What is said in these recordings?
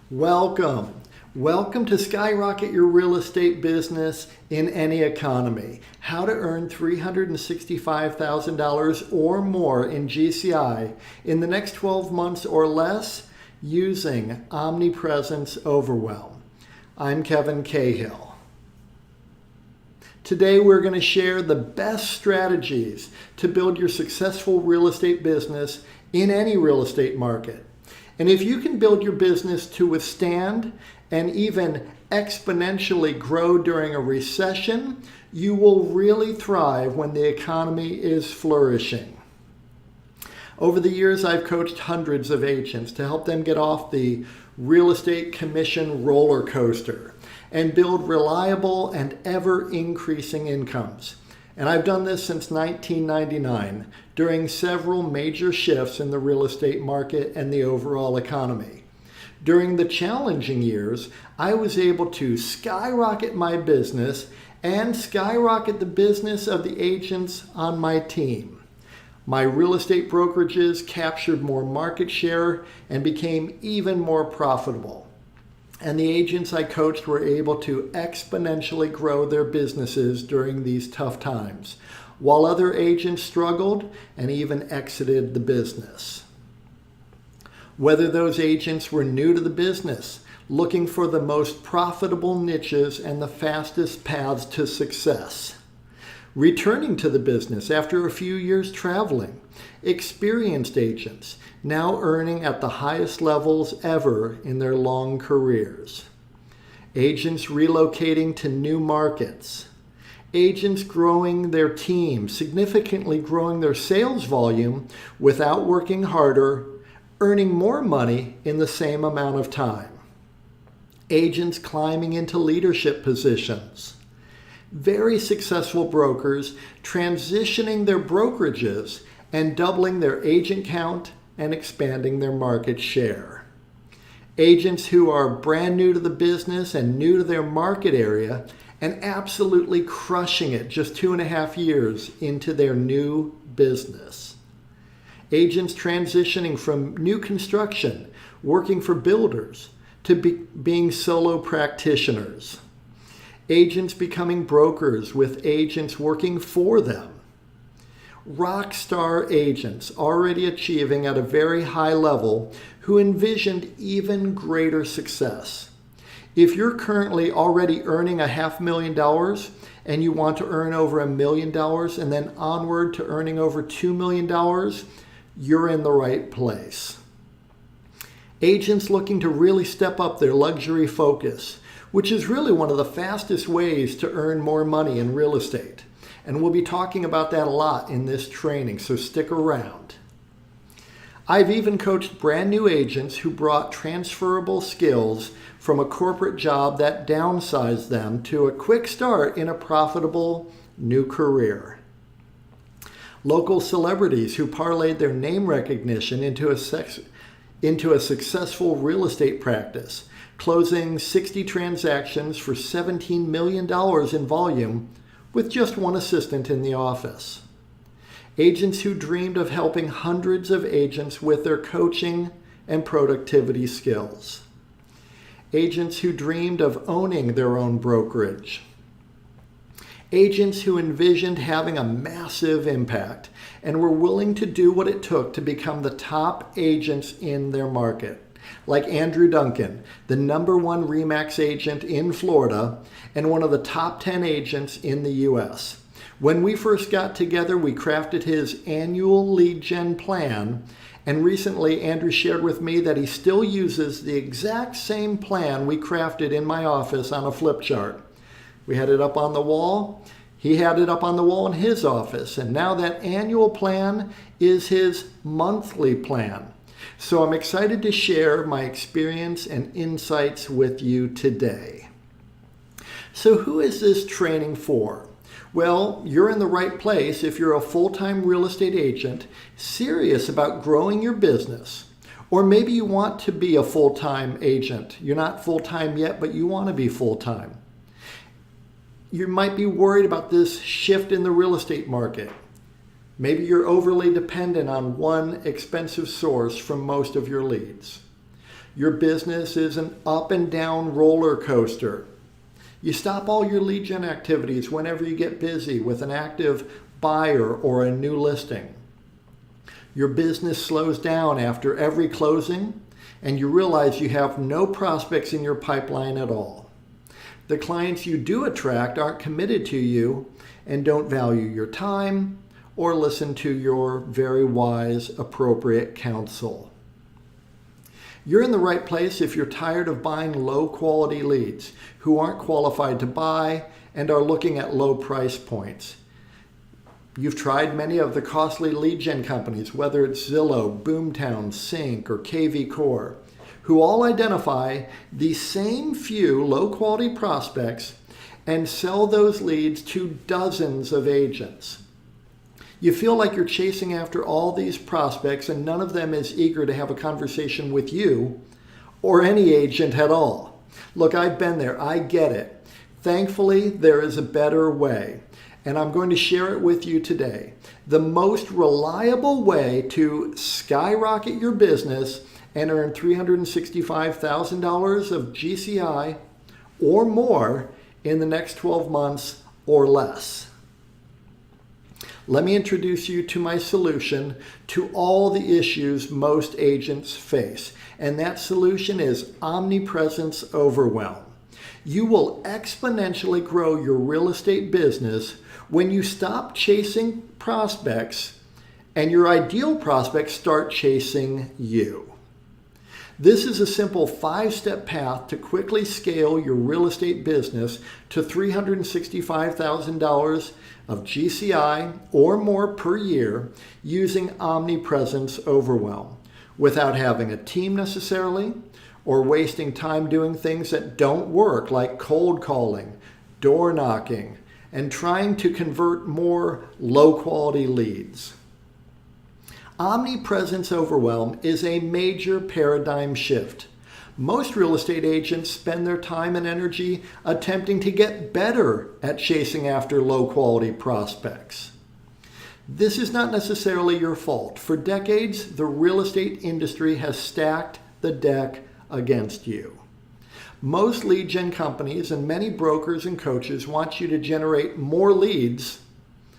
Welcome. Welcome to Skyrocket Your Real Estate Business in Any Economy. How to earn $365,000 or more in GCI in the next 12 months or less using Omnipresence Overwhelm. I'm Kevin Cahill. Today we're going to share the best strategies to build your successful real estate business in any real estate market. And if you can build your business to withstand and even exponentially grow during a recession, you will really thrive when the economy is flourishing. Over the years, I've coached hundreds of agents to help them get off the real estate commission roller coaster and build reliable and ever-increasing incomes. And I've done this since 1999 during several major shifts in the real estate market and the overall economy. During the challenging years, I was able to skyrocket my business and skyrocket the business of the agents on my team. My real estate brokerages captured more market share and became even more profitable. And the agents I coached were able to exponentially grow their businesses during these tough times, while other agents struggled and even exited the business. Whether those agents were new to the business, looking for the most profitable niches and the fastest paths to success, returning to the business after a few years traveling, experienced agents now earning at the highest levels ever in their long careers, agents relocating to new markets, agents growing their team, significantly growing their sales volume without working harder, earning more money in the same amount of time, agents climbing into leadership positions, very successful brokers transitioning their brokerages and doubling their agent count and expanding their market share. Agents who are brand new to the business and new to their market area and absolutely crushing it just 2.5 years into their new business. Agents transitioning from new construction, working for builders, to being solo practitioners. Agents becoming brokers with agents working for them. Rock star agents already achieving at a very high level who envisioned even greater success. If you're currently already earning $500,000 and you want to earn over $1 million and then onward to earning over $2 million, you're in the right place. Agents looking to really step up their luxury focus, which is really one of the fastest ways to earn more money in real estate. And we'll be talking about that a lot in this training, so stick around. I've even coached brand new agents who brought transferable skills from a corporate job that downsized them to a quick start in a profitable new career. Local celebrities who parlayed their name recognition into a successful real estate practice, closing 60 transactions for $17 million in volume with just one assistant in the office. Agents who dreamed of helping hundreds of agents with their coaching and productivity skills. Agents who dreamed of owning their own brokerage. Agents who envisioned having a massive impact and were willing to do what it took to become the top agents in their market. Like Andrew Duncan, the #1 RE/MAX agent in Florida and one of the top 10 agents in the US. When we first got together, we crafted his annual lead gen plan, and recently Andrew shared with me that he still uses the exact same plan we crafted in my office on a flip chart. We had it up on the wall. He had it up on the wall in his office, and now that annual plan is his monthly plan. So I'm excited to share my experience and insights with you today. So who is this training for? Well, you're in the right place if you're a full-time real estate agent serious about growing your business. Or maybe you want to be a full-time agent. You're not full-time yet, but you want to be full-time. You might be worried about this shift in the real estate market. Maybe you're overly dependent on one expensive source from most of your leads. Your business is an up and down roller coaster. You stop all your lead gen activities whenever you get busy with an active buyer or a new listing. Your business slows down after every closing, and you realize you have no prospects in your pipeline at all. The clients you do attract aren't committed to you and don't value your time or listen to your very wise, appropriate counsel. You're in the right place if you're tired of buying low-quality leads who aren't qualified to buy and are looking at low price points. You've tried many of the costly lead gen companies, whether it's Zillow, Boomtown, Sync, or KV Core, who all identify the same few low-quality prospects and sell those leads to dozens of agents. You feel like you're chasing after all these prospects and none of them is eager to have a conversation with you or any agent at all. Look, I've been there. I get it. Thankfully, there is a better way, and I'm going to share it with you today. The most reliable way to skyrocket your business and earn $365,000 of GCI or more in the next 12 months or less. Let me introduce you to my solution to all the issues most agents face, and that solution is Omnipresence Overwhelm. You will exponentially grow your real estate business when you stop chasing prospects and your ideal prospects start chasing you. This is a simple 5-step path to quickly scale your real estate business to $365,000 of GCI or more per year using Omnipresence Overwhelm without having a team necessarily or wasting time doing things that don't work like cold calling, door knocking, and trying to convert more low-quality leads. Omnipresence Overwhelm is a major paradigm shift. Most real estate agents spend their time and energy attempting to get better at chasing after low-quality prospects. This is not necessarily your fault. For decades, the real estate industry has stacked the deck against you. Most lead gen companies and many brokers and coaches want you to generate more leads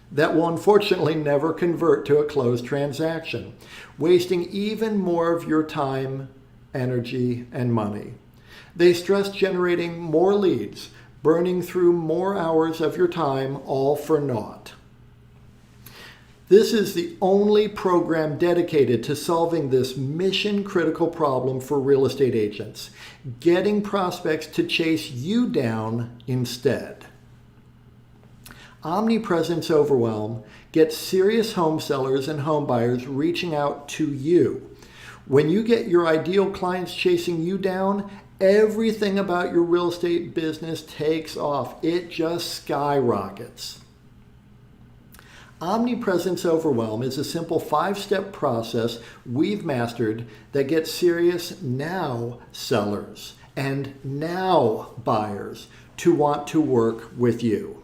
that will unfortunately never convert to a closed transaction, wasting even more of your time, energy, and money. They stress generating more leads, burning through more hours of your time, all for naught. This is the only program dedicated to solving this mission-critical problem for real estate agents, getting prospects to chase you down instead. Omnipresence Overwhelm gets serious home sellers and home buyers reaching out to you. When you get your ideal clients chasing you down, everything about your real estate business takes off. It just skyrockets. Omnipresence Overwhelm is a simple 5-step process we've mastered that gets serious now sellers and now buyers to want to work with you.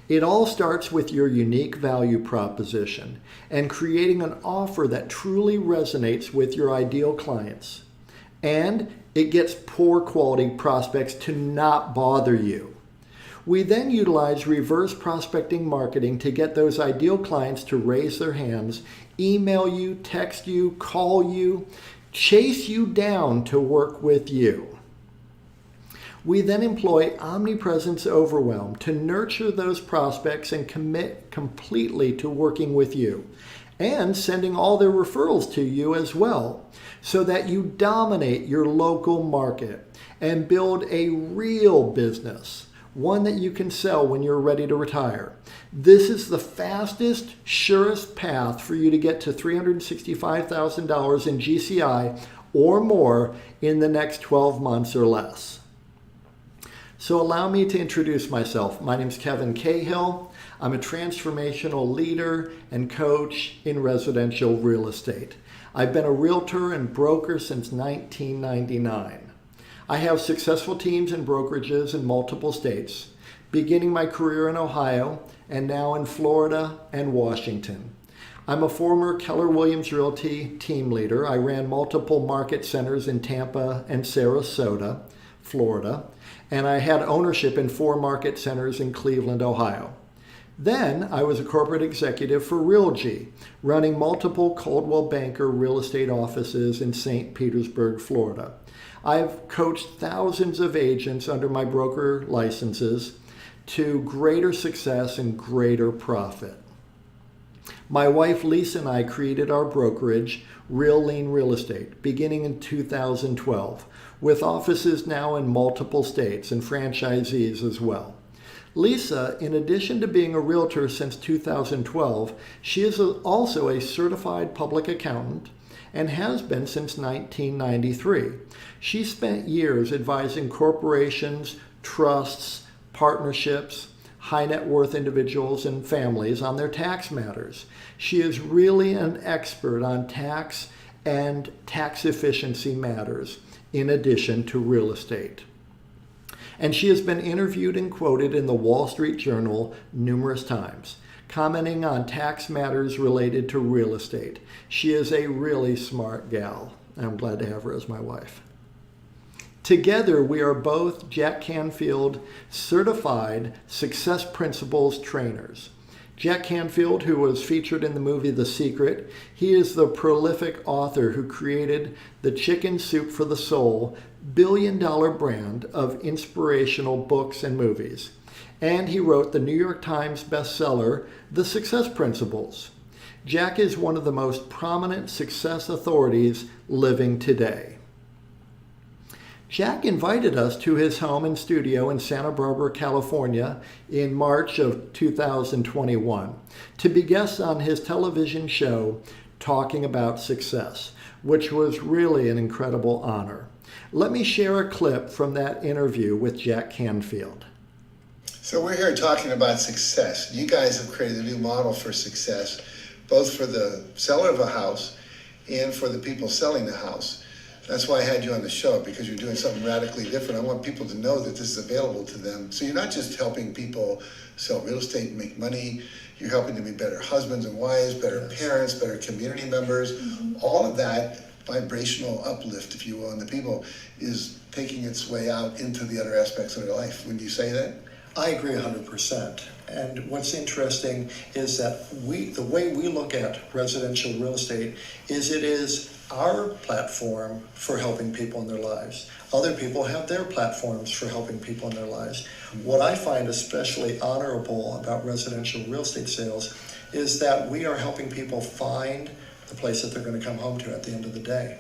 It all starts with your unique value proposition and creating an offer that truly resonates with your ideal clients. And it gets poor quality prospects to not bother you. We then utilize reverse prospecting marketing to get those ideal clients to raise their hands, email you, text you, call you, chase you down to work with you. We then employ Omnipresence Overwhelm to nurture those prospects and commit completely to working with you and sending all their referrals to you as well, so that you dominate your local market and build a real business, one that you can sell when you're ready to retire. This is the fastest, surest path for you to get to $365,000 in GCI or more in the next 12 months or less. So allow me to introduce myself. My name is Cahill. I'm a transformational leader and coach in residential real estate. I've been a realtor and broker since 1999. I have successful teams and brokerages in multiple states, beginning my career in Ohio and now in Florida and Washington. I'm a former Keller Williams Realty team leader. I ran multiple market centers in Tampa and Sarasota, Florida, and I had ownership in 4 market centers in Cleveland, Ohio. Then I was a corporate executive for Realgy, running multiple Coldwell Banker real estate offices in St. Petersburg, Florida. I've coached thousands of agents under my broker licenses to greater success and greater profit. My wife Lisa and I created our brokerage, Real Lean Real Estate, beginning in 2012, with offices now in multiple states and franchisees as well. Lisa, in addition to being a realtor since 2012, she is also a certified public accountant and has been since 1993. She spent years advising corporations, trusts, partnerships, high net worth individuals and families on their tax matters. She is really an expert on tax and tax efficiency matters, in addition to real estate. And she has been interviewed and quoted in the Wall Street Journal numerous times, commenting on tax matters related to real estate. She is a really smart gal. I'm glad to have her as my wife. Together, we are both Jack Canfield certified Success Principles trainers. Jack Canfield, who was featured in the movie The Secret, he is the prolific author who created the Chicken Soup for the Soul billion-dollar brand of inspirational books and movies. And he wrote the New York Times bestseller, The Success Principles. Jack is one of the most prominent success authorities living today. Jack invited us to his home and studio in Santa Barbara, California in March of 2021 to be guests on his television show Talking About Success, which was really an incredible honor. Let me share a clip from that interview with Jack Canfield. So we're here talking about success. You guys have created a new model for success, both for the seller of a house and for the people selling the house. That's why I had you on the show, because you're doing something radically different. I want people to know that this is available to them. So you're not just helping people sell real estate and make money. You're helping them be better husbands and wives, better parents, better community members. All of that vibrational uplift, if you will, in the people is taking its way out into the other aspects of their life. Wouldn't you say that? I agree 100%. And what's interesting is that the way we look at residential real estate is it is our platform for helping people in their lives. Other people have their platforms for helping people in their lives. What I find especially honorable about residential real estate sales is that we are helping people find the place that they're going to come home to at the end of the day.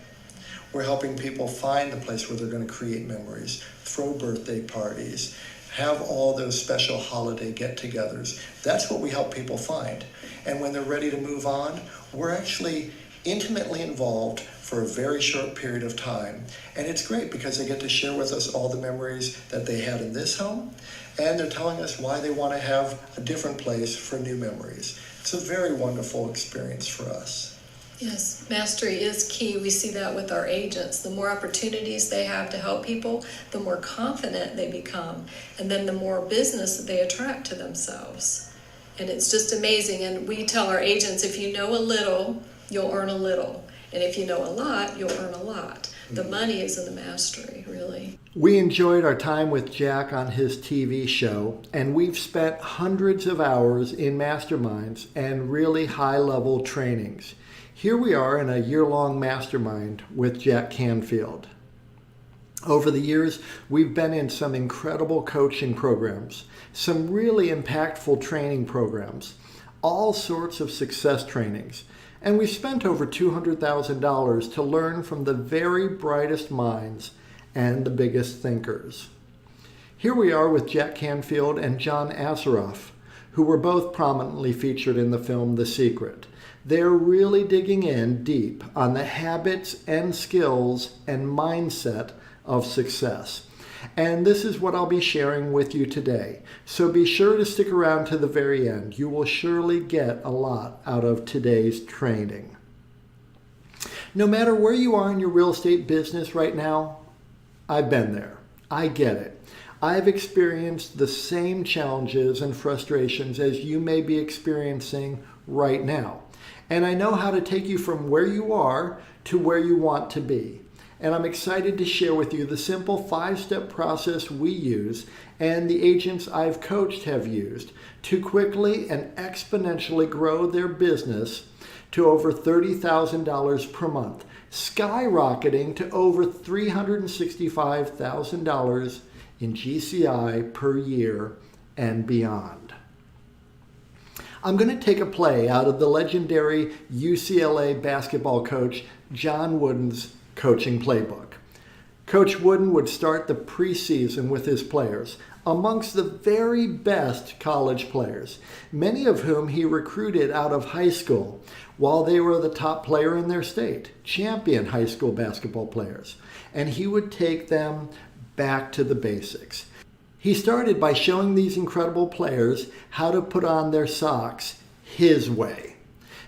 We're helping people find the place where they're going to create memories, throw birthday parties, have all those special holiday get-togethers. That's what we help people find. And when they're ready to move on, we're actually intimately involved for a very short period of time. And it's great because they get to share with us all the memories that they had in this home, and they're telling us why they want to have a different place for new memories. It's a very wonderful experience for us. Yes, mastery is key. We see that with our agents. The more opportunities they have to help people, the more confident they become, and then the more business that they attract to themselves. And it's just amazing. And we tell our agents, if you know a little, you'll earn a little. And if you know a lot, you'll earn a lot. The money is in the mastery, really. We enjoyed our time with Jack on his TV show, and we've spent hundreds of hours in masterminds and really high-level trainings. Here we are in a year-long mastermind with Jack Canfield. Over the years, we've been in some incredible coaching programs, some really impactful training programs, all sorts of success trainings. And we spent over $200,000 to learn from the very brightest minds and the biggest thinkers. Here we are with Jack Canfield and John Assaraf, who were both prominently featured in the film The Secret. They're really digging in deep on the habits and skills and mindset of success. And this is what I'll be sharing with you today. So be sure to stick around to the very end. You will surely get a lot out of today's training. No matter where you are in your real estate business right now, I've been there. I get it. I've experienced the same challenges and frustrations as you may be experiencing right now. And I know how to take you from where you are to where you want to be. And I'm excited to share with you the simple 5-step process we use and the agents I've coached have used to quickly and exponentially grow their business to over $30,000 per month, skyrocketing to over $365,000 in GCI per year and beyond. I'm going to take a play out of the legendary UCLA basketball coach John Wooden's coaching playbook. Coach Wooden would start the preseason with his players, amongst the very best college players, many of whom he recruited out of high school while they were the top player in their state, champion high school basketball players. And he would take them back to the basics. He started by showing these incredible players how to put on their socks his way.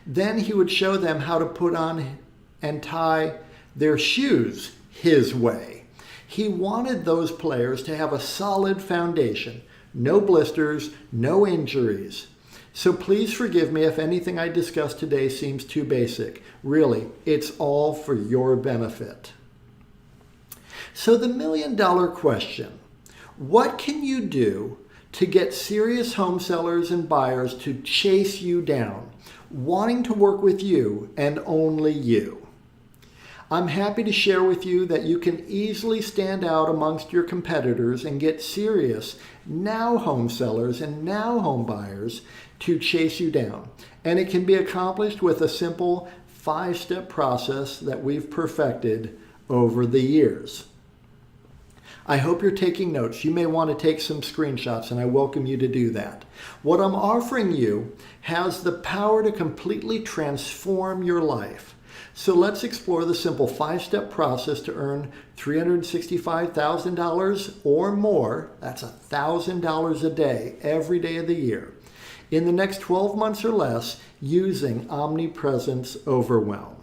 Then he would show them how to put on and tie their shoes his way. He wanted those players to have a solid foundation, no blisters, no injuries. So please forgive me if anything I discussed today seems too basic. Really, it's all for your benefit. So the million-dollar question, what can you do to get serious home sellers and buyers to chase you down, wanting to work with you and only you? I'm happy to share with you that you can easily stand out amongst your competitors and get serious now home sellers and now home buyers to chase you down. And it can be accomplished with a simple 5-step process that we've perfected over the years. I hope you're taking notes. You may want to take some screenshots, and I welcome you to do that. What I'm offering you has the power to completely transform your life. So let's explore the simple 5-step process to earn $365,000 or more, that's $1,000 a day, every day of the year, in the next 12 months or less using Omnipresence Overwhelm.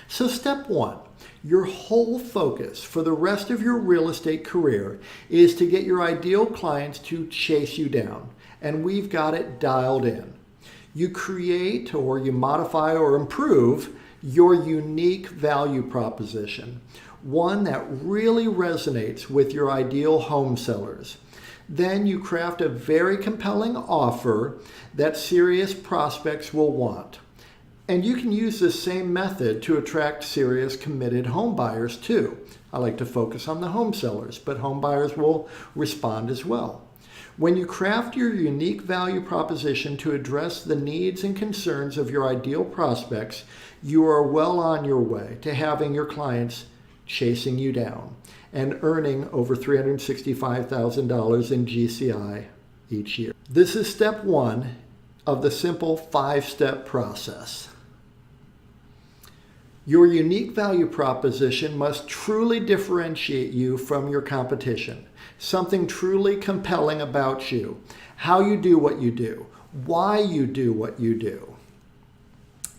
So step 1, your whole focus for the rest of your real estate career is to get your ideal clients to chase you down, and we've got it dialed in. You create or you modify or improve your unique value proposition, one that really resonates with your ideal home sellers. Then you craft a very compelling offer that serious prospects will want. And you can use this same method to attract serious committed home buyers too. I like to focus on the home sellers, but home buyers will respond as well. When you craft your unique value proposition to address the needs and concerns of your ideal prospects, you are well on your way to having your clients chasing you down and earning over $365,000 in GCI each year. This is step 1 of the simple 5-step process. Your unique value proposition must truly differentiate you from your competition. Something truly compelling about you, how you do what you do, why you do what you do.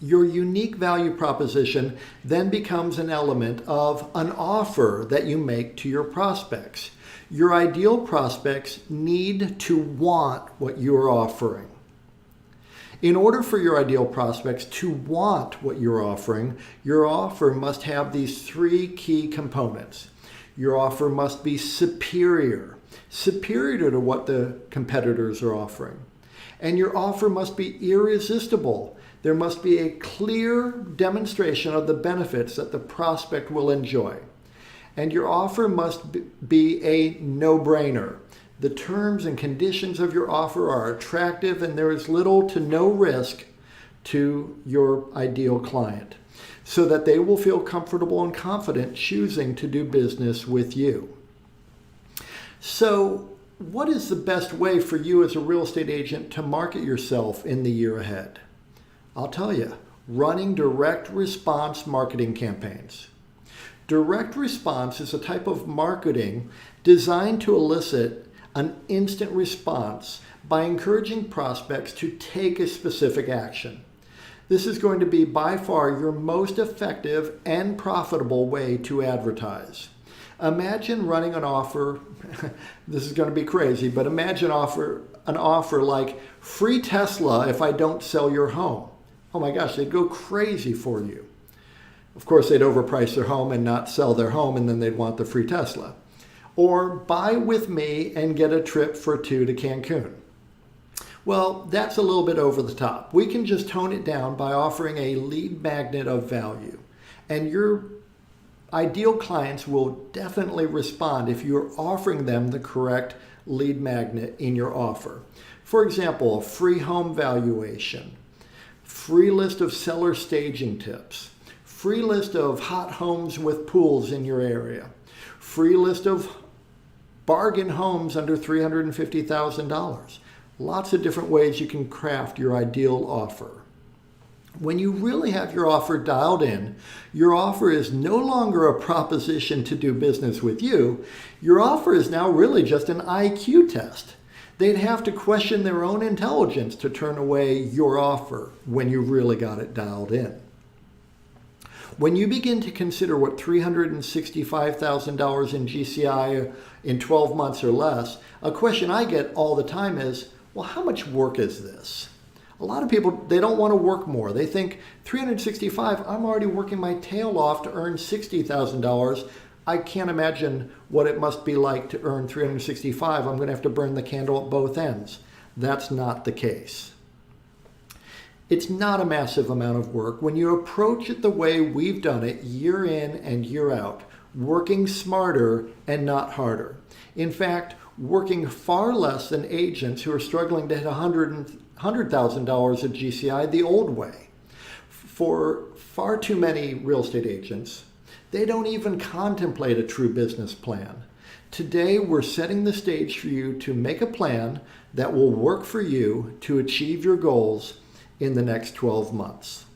Your unique value proposition then becomes an element of an offer that you make to your prospects. Your ideal prospects need to want what you're offering. In order for your ideal prospects to want what you're offering, your offer must have these 3 key components. Your offer must be superior to what the competitors are offering. And your offer must be irresistible. There must be a clear demonstration of the benefits that the prospect will enjoy. And your offer must be a no-brainer. The terms and conditions of your offer are attractive and there is little to no risk to your ideal client, so that they will feel comfortable and confident choosing to do business with you. So, what is the best way for you as a real estate agent to market yourself in the year ahead? I'll tell you, running direct response marketing campaigns. Direct response is a type of marketing designed to elicit an instant response by encouraging prospects to take a specific action. This is going to be by far your most effective and profitable way to advertise. Imagine running an offer, this is going to be crazy, but imagine an offer like free Tesla if I don't sell your home. oh my gosh, they'd go crazy for you. Of course, they'd overprice their home and not sell their home, and then they'd want the free Tesla. Or buy with me and get a trip for 2 to Cancun. Well, that's a little bit over the top. We can just tone it down by offering a lead magnet of value. And your ideal clients will definitely respond if you're offering them the correct lead magnet in your offer. For example, a free home valuation, free list of seller staging tips, free list of hot homes with pools in your area, free list of bargain homes under $350,000. Lots of different ways you can craft your ideal offer. When you really have your offer dialed in, your offer is no longer a proposition to do business with you. Your offer is now really just an IQ test. They'd have to question their own intelligence to turn away your offer when you really got it dialed in. When you begin to consider what $365,000 in GCI in 12 months or less, a question I get all the time is, well, how much work is this? A lot of people, they don't want to work more. They think 365, I'm already working my tail off to earn $60,000. I can't imagine what it must be like to earn 365. I'm going to have to burn the candle at both ends. That's not the case. It's not a massive amount of work when you approach it the way we've done it year in and year out, working smarter and not harder. In fact, working far less than agents who are struggling to hit $100,000 of GCI the old way. For far too many real estate agents, they don't even contemplate a true business plan. Today, we're setting the stage for you to make a plan that will work for you to achieve your goals in the next 12 months.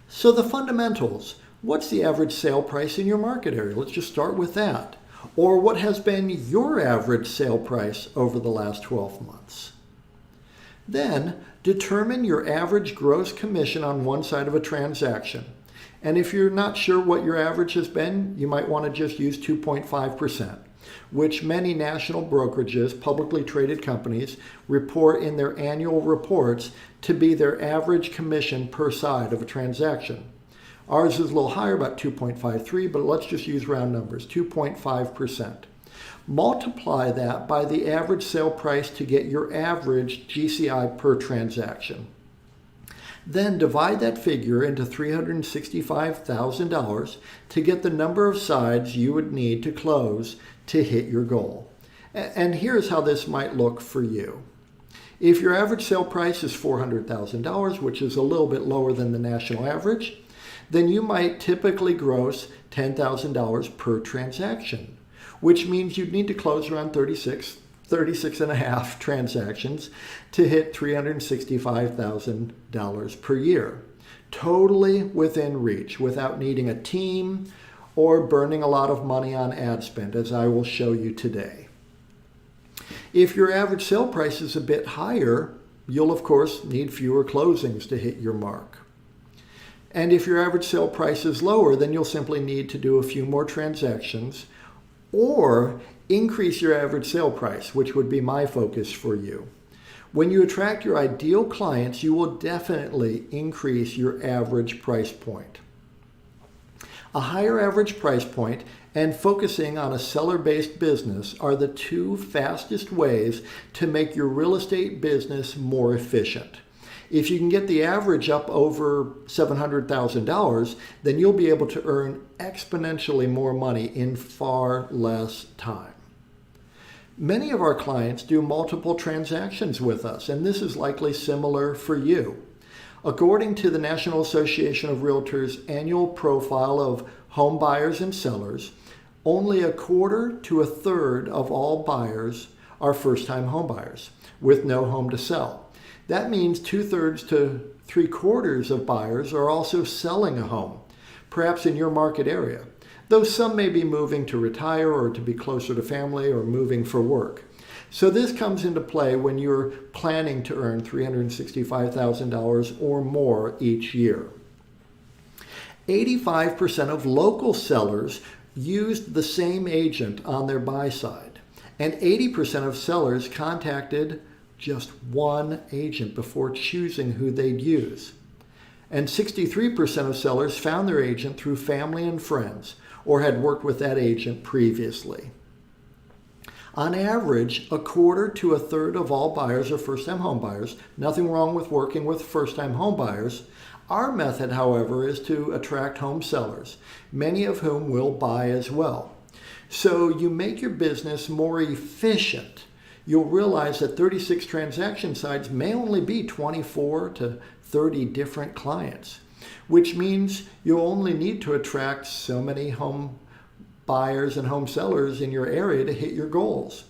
So the fundamentals, what's the average sale price in your market area? Let's just start with that. Or what has been your average sale price over the last 12 months? Then determine your average gross commission on one side of a transaction. And if you're not sure what your average has been, you might want to just use 2.5%. Which many national brokerages, publicly traded companies, report in their annual reports to be their average commission per side of a transaction. Ours is a little higher, about 2.53, but let's just use round numbers, 2.5%. Multiply that by the average sale price to get your average GCI per transaction. Then divide that figure into $365,000 to get the number of sides you would need to close to hit your goal. And here's how this might look for you. If your average sale price is $400,000, which is a little bit lower than the national average, then you might typically gross $10,000 per transaction, which means you'd need to close around 36 and a half transactions to hit $365,000 per year. Totally within reach, without needing a team or burning a lot of money on ad spend, as I will show you today. If your average sale price is a bit higher, you'll of course need fewer closings to hit your mark. And if your average sale price is lower, then you'll simply need to do a few more transactions or increase your average sale price, which would be my focus for you. When you attract your ideal clients, you will definitely increase your average price point. A higher average price point and focusing on a seller-based business are the two fastest ways to make your real estate business more efficient. If you can get the average up over $700,000, then you'll be able to earn exponentially more money in far less time. Many of our clients do multiple transactions with us, and this is likely similar for you. According to the National Association of Realtors annual profile of home buyers and sellers, only a quarter to a third of all buyers are first-time home buyers with no home to sell. That means 2/3 to 3/4 of buyers are also selling a home, perhaps in your market area, though some may be moving to retire or to be closer to family or moving for work. So this comes into play when you're planning to earn $365,000 or more each year. 85% of local sellers used the same agent on their buy side, and 80% of sellers contacted just one agent before choosing who they'd use. And 63% of sellers found their agent through family and friends or had worked with that agent previously. On average, a quarter to a third of all buyers are first-time home buyers. Nothing wrong with working with first-time home buyers. Our method, however, is to attract home sellers, many of whom will buy as well. So you make your business more efficient. You'll realize that 36 transaction sites may only be 24 to 30 different clients, which means you'll only need to attract so many home buyers and home sellers in your area to hit your goals.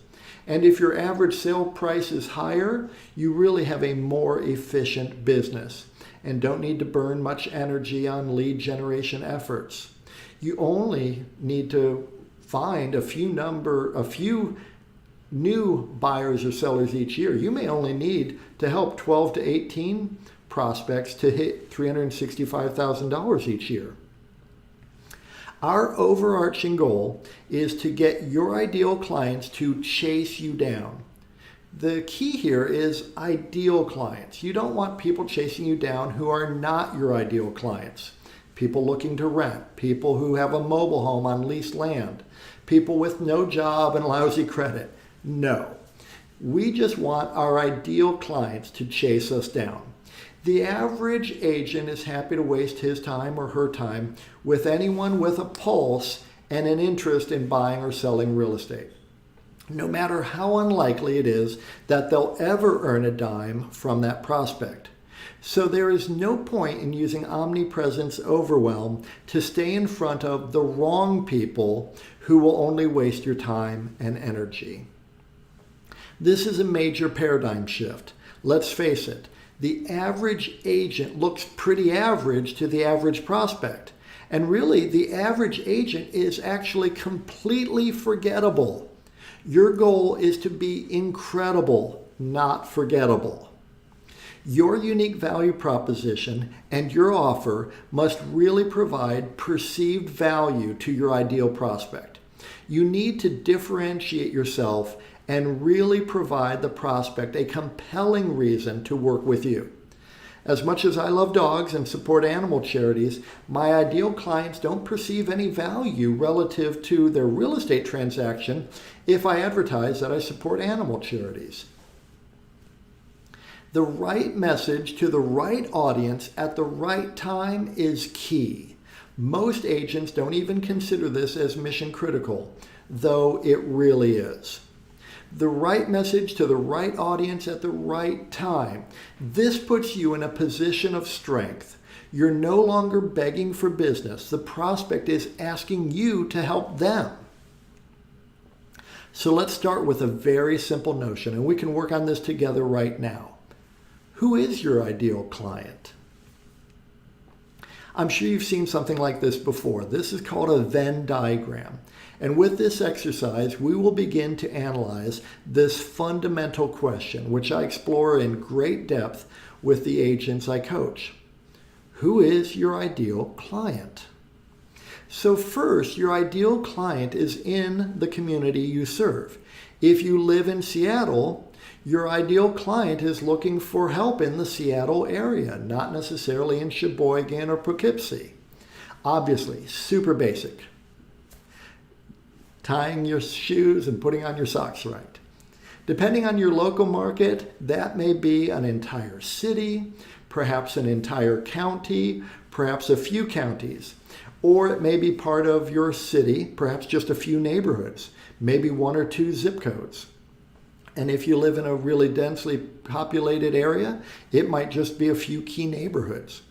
And if your average sale price is higher, you really have a more efficient business and don't need to burn much energy on lead generation efforts. You only need to find a few new buyers or sellers each year. You may only need to help 12 to 18 prospects to hit $365,000 each year. Our overarching goal is to get your ideal clients to chase you down. The key here is ideal clients. You don't want people chasing you down who are not your ideal clients. People looking to rent, people who have a mobile home on leased land, people with no job and lousy credit. No. We just want our ideal clients to chase us down. The average agent is happy to waste his time or her time with anyone with a pulse and an interest in buying or selling real estate, no matter how unlikely it is that they'll ever earn a dime from that prospect. So there is no point in using Omnipresence Overwhelm to stay in front of the wrong people who will only waste your time and energy. This is a major paradigm shift. Let's face it. The average agent looks pretty average to the average prospect. And really, the average agent is actually completely forgettable. Your goal is to be incredible, not forgettable. Your unique value proposition and your offer must really provide perceived value to your ideal prospect. You need to differentiate yourself and really provide the prospect a compelling reason to work with you. As much as I love dogs and support animal charities, my ideal clients don't perceive any value relative to their real estate transaction if I advertise that I support animal charities. The right message to the right audience at the right time is key. Most agents don't even consider this as mission critical, though it really is. The right message to the right audience at the right time. This puts you in a position of strength. You're no longer begging for business. The prospect is asking you to help them. So let's start with a very simple notion, and we can work on this together right now. Who is your ideal client? I'm sure you've seen something like this before. This is called a Venn diagram. And with this exercise, we will begin to analyze this fundamental question, which I explore in great depth with the agents I coach. Who is your ideal client? So first, your ideal client is in the community you serve. If you live in Seattle, your ideal client is looking for help in the Seattle area, not necessarily in Sheboygan or Poughkeepsie. Obviously, super basic. Tying your shoes and putting on your socks right. Depending on your local market, that may be an entire city, perhaps an entire county, perhaps a few counties, or it may be part of your city, perhaps just a few neighborhoods, maybe one or two zip codes. And if you live in a really densely populated area, it might just be a few key neighborhoods.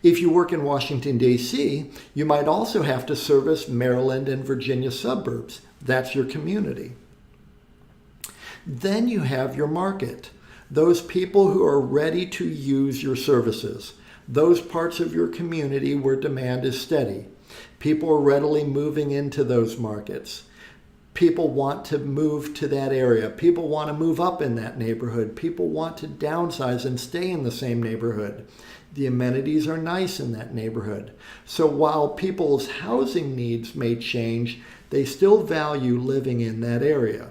If you work in Washington, D.C., you might also have to service Maryland and Virginia suburbs. That's your community. Then you have your market, those people who are ready to use your services, those parts of your community where demand is steady. People are readily moving into those markets. People want to move to that area. People want to move up in that neighborhood. People want to downsize and stay in the same neighborhood. The amenities are nice in that neighborhood. So while people's housing needs may change, they still value living in that area.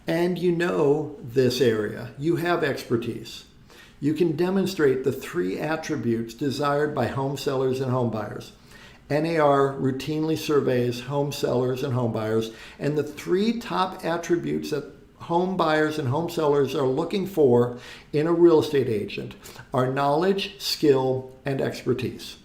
and you know this area. You have expertise. You can demonstrate the 3 attributes desired by home sellers and home buyers. NAR routinely surveys home sellers and home buyers, and the 3 top attributes that home buyers and home sellers are looking for in a real estate agent are knowledge, skill, and expertise.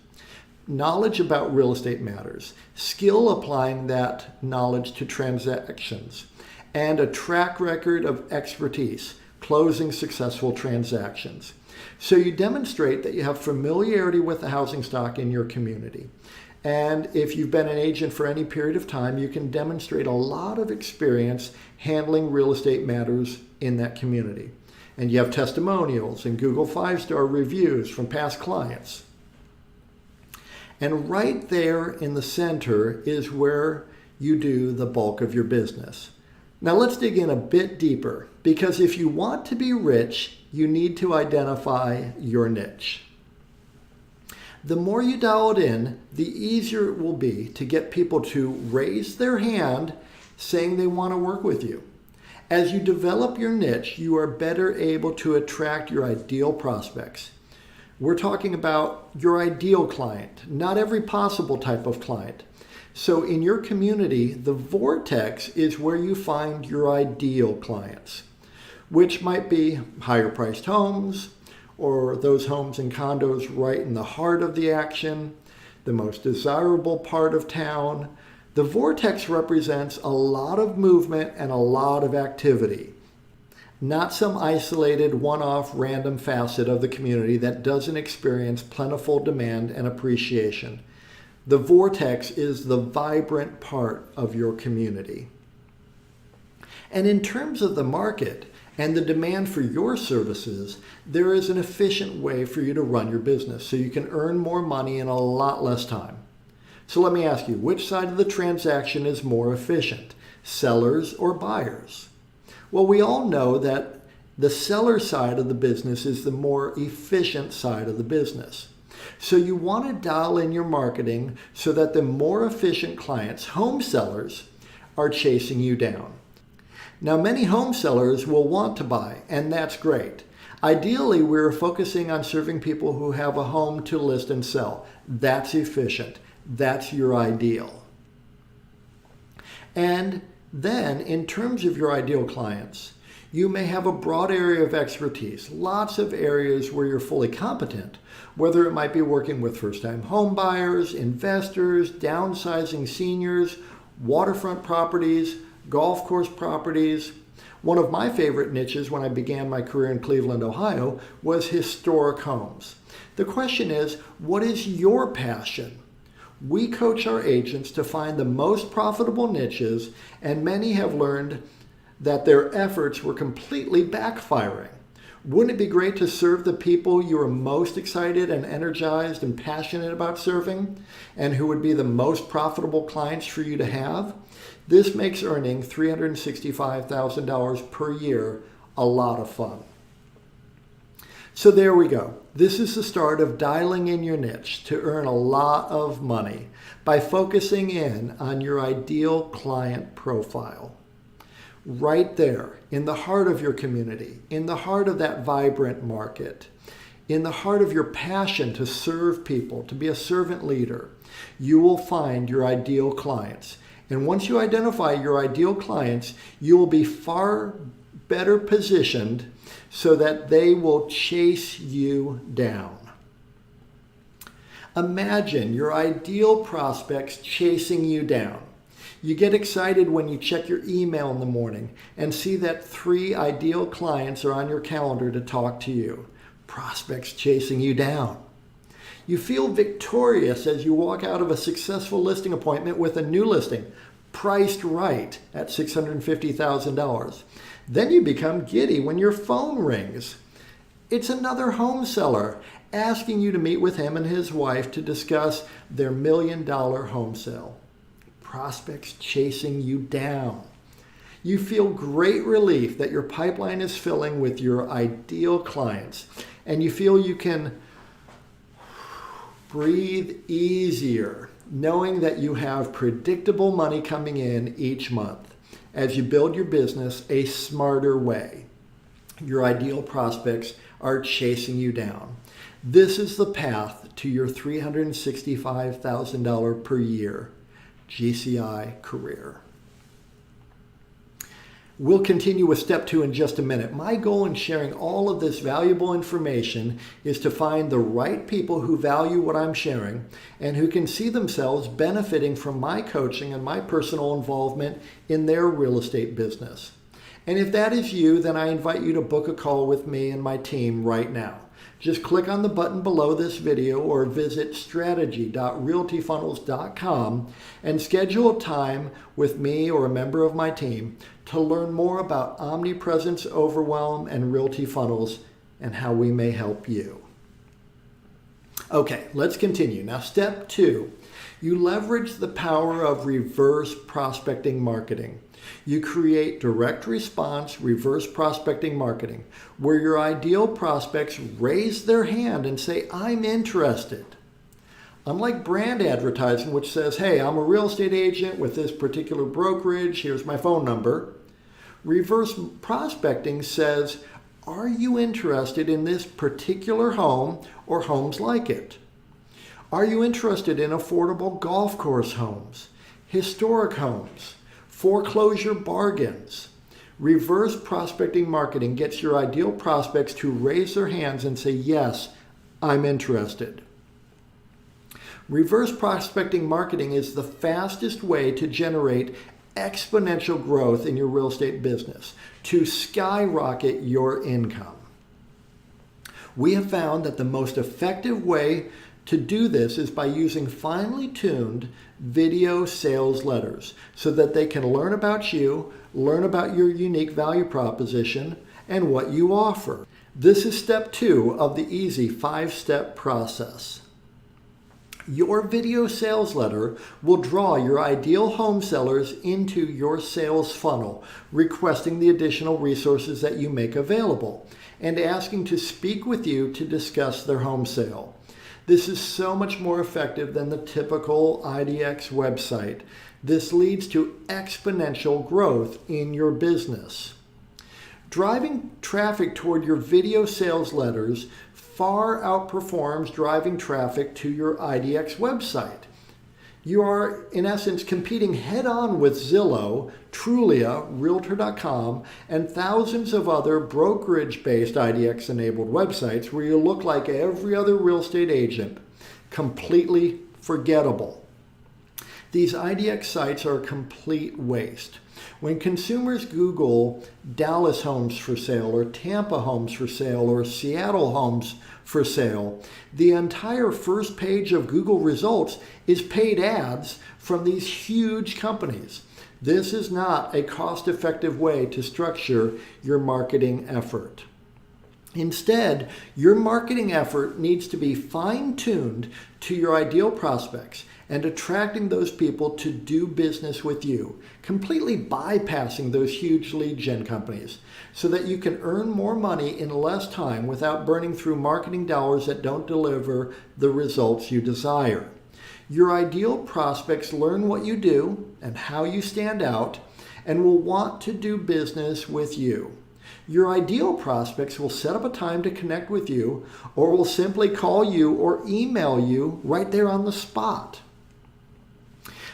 Knowledge about real estate matters, skill applying that knowledge to transactions, and a track record of expertise, closing successful transactions. So you demonstrate that you have familiarity with the housing stock in your community. And if you've been an agent for any period of time, you can demonstrate a lot of experience handling real estate matters in that community. And you have testimonials and Google 5-star reviews from past clients. And right there in the center is where you do the bulk of your business. Now let's dig in a bit deeper, because if you want to be rich, you need to identify your niche. The more you dial it in, the easier it will be to get people to raise their hand saying they want to work with you. As you develop your niche, you are better able to attract your ideal prospects. We're talking about your ideal client, not every possible type of client. So in your community, the vortex is where you find your ideal clients, which might be higher priced homes, or those homes and condos right in the heart of the action, the most desirable part of town. The vortex represents a lot of movement and a lot of activity, not some isolated one-off random facet of the community that doesn't experience plentiful demand and appreciation. The vortex is the vibrant part of your community. And in terms of the market and the demand for your services, there is an efficient way for you to run your business so you can earn more money in a lot less time. So let me ask you, which side of the transaction is more efficient, sellers or buyers? Well, we all know that the seller side of the business is the more efficient side of the business. So you want to dial in your marketing so that the more efficient clients, home sellers, are chasing you down. Now, many home sellers will want to buy, and that's great. Ideally, we're focusing on serving people who have a home to list and sell. That's efficient. That's your ideal. And then, in terms of your ideal clients, you may have a broad area of expertise, lots of areas where you're fully competent, whether it might be working with first-time home buyers, investors, downsizing seniors, waterfront properties, golf course properties. One of my favorite niches when I began my career in Cleveland, Ohio, was historic homes. The question is, what is your passion? We coach our agents to find the most profitable niches, and many have learned that their efforts were completely backfiring. Wouldn't it be great to serve the people you are most excited and energized and passionate about serving, and who would be the most profitable clients for you to have? This makes earning $365,000 per year a lot of fun. So there we go. This is the start of dialing in your niche to earn a lot of money by focusing in on your ideal client profile. Right there, in the heart of your community, in the heart of that vibrant market, in the heart of your passion to serve people, to be a servant leader, you will find your ideal clients. And once you identify your ideal clients, you will be far better positioned so that they will chase you down. Imagine your ideal prospects chasing you down. You get excited when you check your email in the morning and see that 3 ideal clients are on your calendar to talk to you. Prospects chasing you down. You feel victorious as you walk out of a successful listing appointment with a new listing, priced right at $650,000. Then you become giddy when your phone rings. It's another home seller asking you to meet with him and his wife to discuss their $1 million home sale. Prospects chasing you down. You feel great relief that your pipeline is filling with your ideal clients, and you feel you can breathe easier knowing that you have predictable money coming in each month. as you build your business a smarter way. Your ideal prospects are chasing you down. This is the path to your $365,000 per year GCI career. We'll continue with step 2 in just a minute. My goal in sharing all of this valuable information is to find the right people who value what I'm sharing and who can see themselves benefiting from my coaching and my personal involvement in their real estate business. And if that is you, then I invite you to book a call with me and my team right now. Just click on the button below this video or visit strategy.realtyfunnels.com and schedule a time with me or a member of my team to learn more about Omnipresence Overwhelm and Realty Funnels and how we may help you. Okay, let's continue. Now, step 2, you leverage the power of reverse prospecting marketing. You create direct response reverse prospecting marketing, where your ideal prospects raise their hand and say, I'm interested. Unlike brand advertising, which says, hey, I'm a real estate agent with this particular brokerage, here's my phone number. Reverse prospecting says, are you interested in this particular home or homes like it? Are you interested in affordable golf course homes, historic homes, foreclosure bargains? Reverse prospecting marketing gets your ideal prospects to raise their hands and say, yes, I'm interested. Reverse prospecting marketing is the fastest way to generate exponential growth in your real estate business, to skyrocket your income. We have found that the most effective way to do this is by using finely tuned video sales letters so that they can learn about you, learn about your unique value proposition, and what you offer. This is step 2 of the easy 5-step process. Your video sales letter will draw your ideal home sellers into your sales funnel, requesting the additional resources that you make available and asking to speak with you to discuss their home sale. This is so much more effective than the typical IDX website. This leads to exponential growth in your business. Driving traffic toward your video sales letters far outperforms driving traffic to your IDX website. You are, in essence, competing head-on with Zillow, Trulia, Realtor.com, and thousands of other brokerage-based IDX-enabled websites where you look like every other real estate agent, completely forgettable. These IDX sites are a complete waste. When consumers Google Dallas homes for sale or Tampa homes for sale or Seattle homes for sale, the entire first page of Google results is paid ads from these huge companies. This is not a cost-effective way to structure your marketing effort. Instead, your marketing effort needs to be fine-tuned to your ideal prospects and attracting those people to do business with you, completely bypassing those huge lead gen companies so that you can earn more money in less time without burning through marketing dollars that don't deliver the results you desire. Your ideal prospects learn what you do and how you stand out and will want to do business with you. Your ideal prospects will set up a time to connect with you or will simply call you or email you right there on the spot.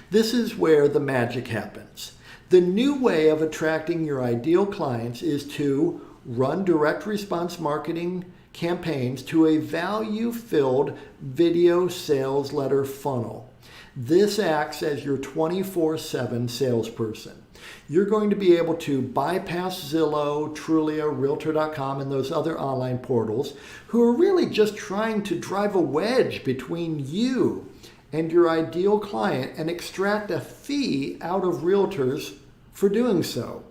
This is where the magic happens. The new way of attracting your ideal clients is to run direct response marketing campaigns to a value-filled video sales letter funnel. This acts as your 24/7 salesperson. You're going to be able to bypass Zillow, Trulia, Realtor.com, and those other online portals who are really just trying to drive a wedge between you and your ideal client and extract a fee out of realtors for doing so.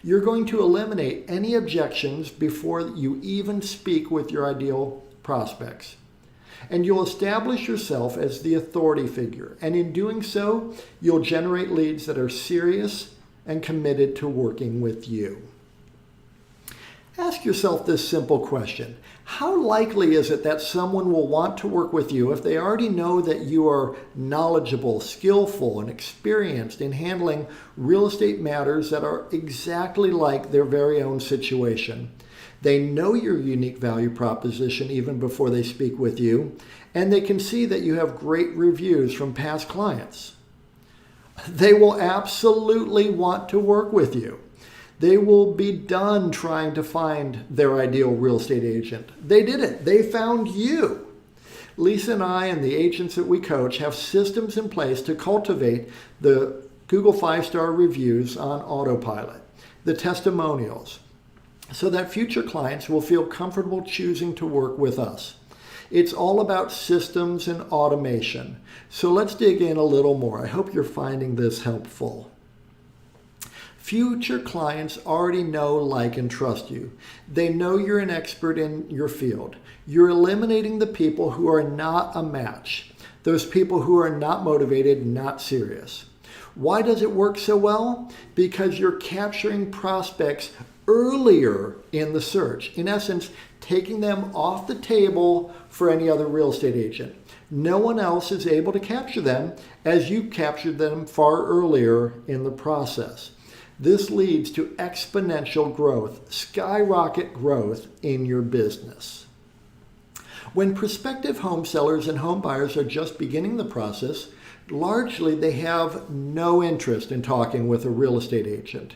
You're going to eliminate any objections before you even speak with your ideal prospects. And you'll establish yourself as the authority figure. And in doing so, you'll generate leads that are serious and committed to working with you. Ask yourself this simple question. How likely is it that someone will want to work with you if they already know that you are knowledgeable, skillful, and experienced in handling real estate matters that are exactly like their very own situation? They know your unique value proposition even before they speak with you, and they can see that you have great reviews from past clients. They will absolutely want to work with you. They will be done trying to find their ideal real estate agent. They did it. They found you. Lisa and I and the agents that we coach have systems in place to cultivate the Google 5-star reviews on autopilot, the testimonials, so that future clients will feel comfortable choosing to work with us. It's all about systems and automation. So let's dig in a little more. I hope you're finding this helpful. Future clients already know, like, and trust you. They know you're an expert in your field. You're eliminating the people who are not a match, those people who are not motivated, not serious. Why does it work so well? Because you're capturing prospects earlier in the search. In essence, taking them off the table for any other real estate agent. No one else is able to capture them as you captured them far earlier in the process. This leads to exponential growth, skyrocket growth in your business. When prospective home sellers and home buyers are just beginning the process, largely they have no interest in talking with a real estate agent.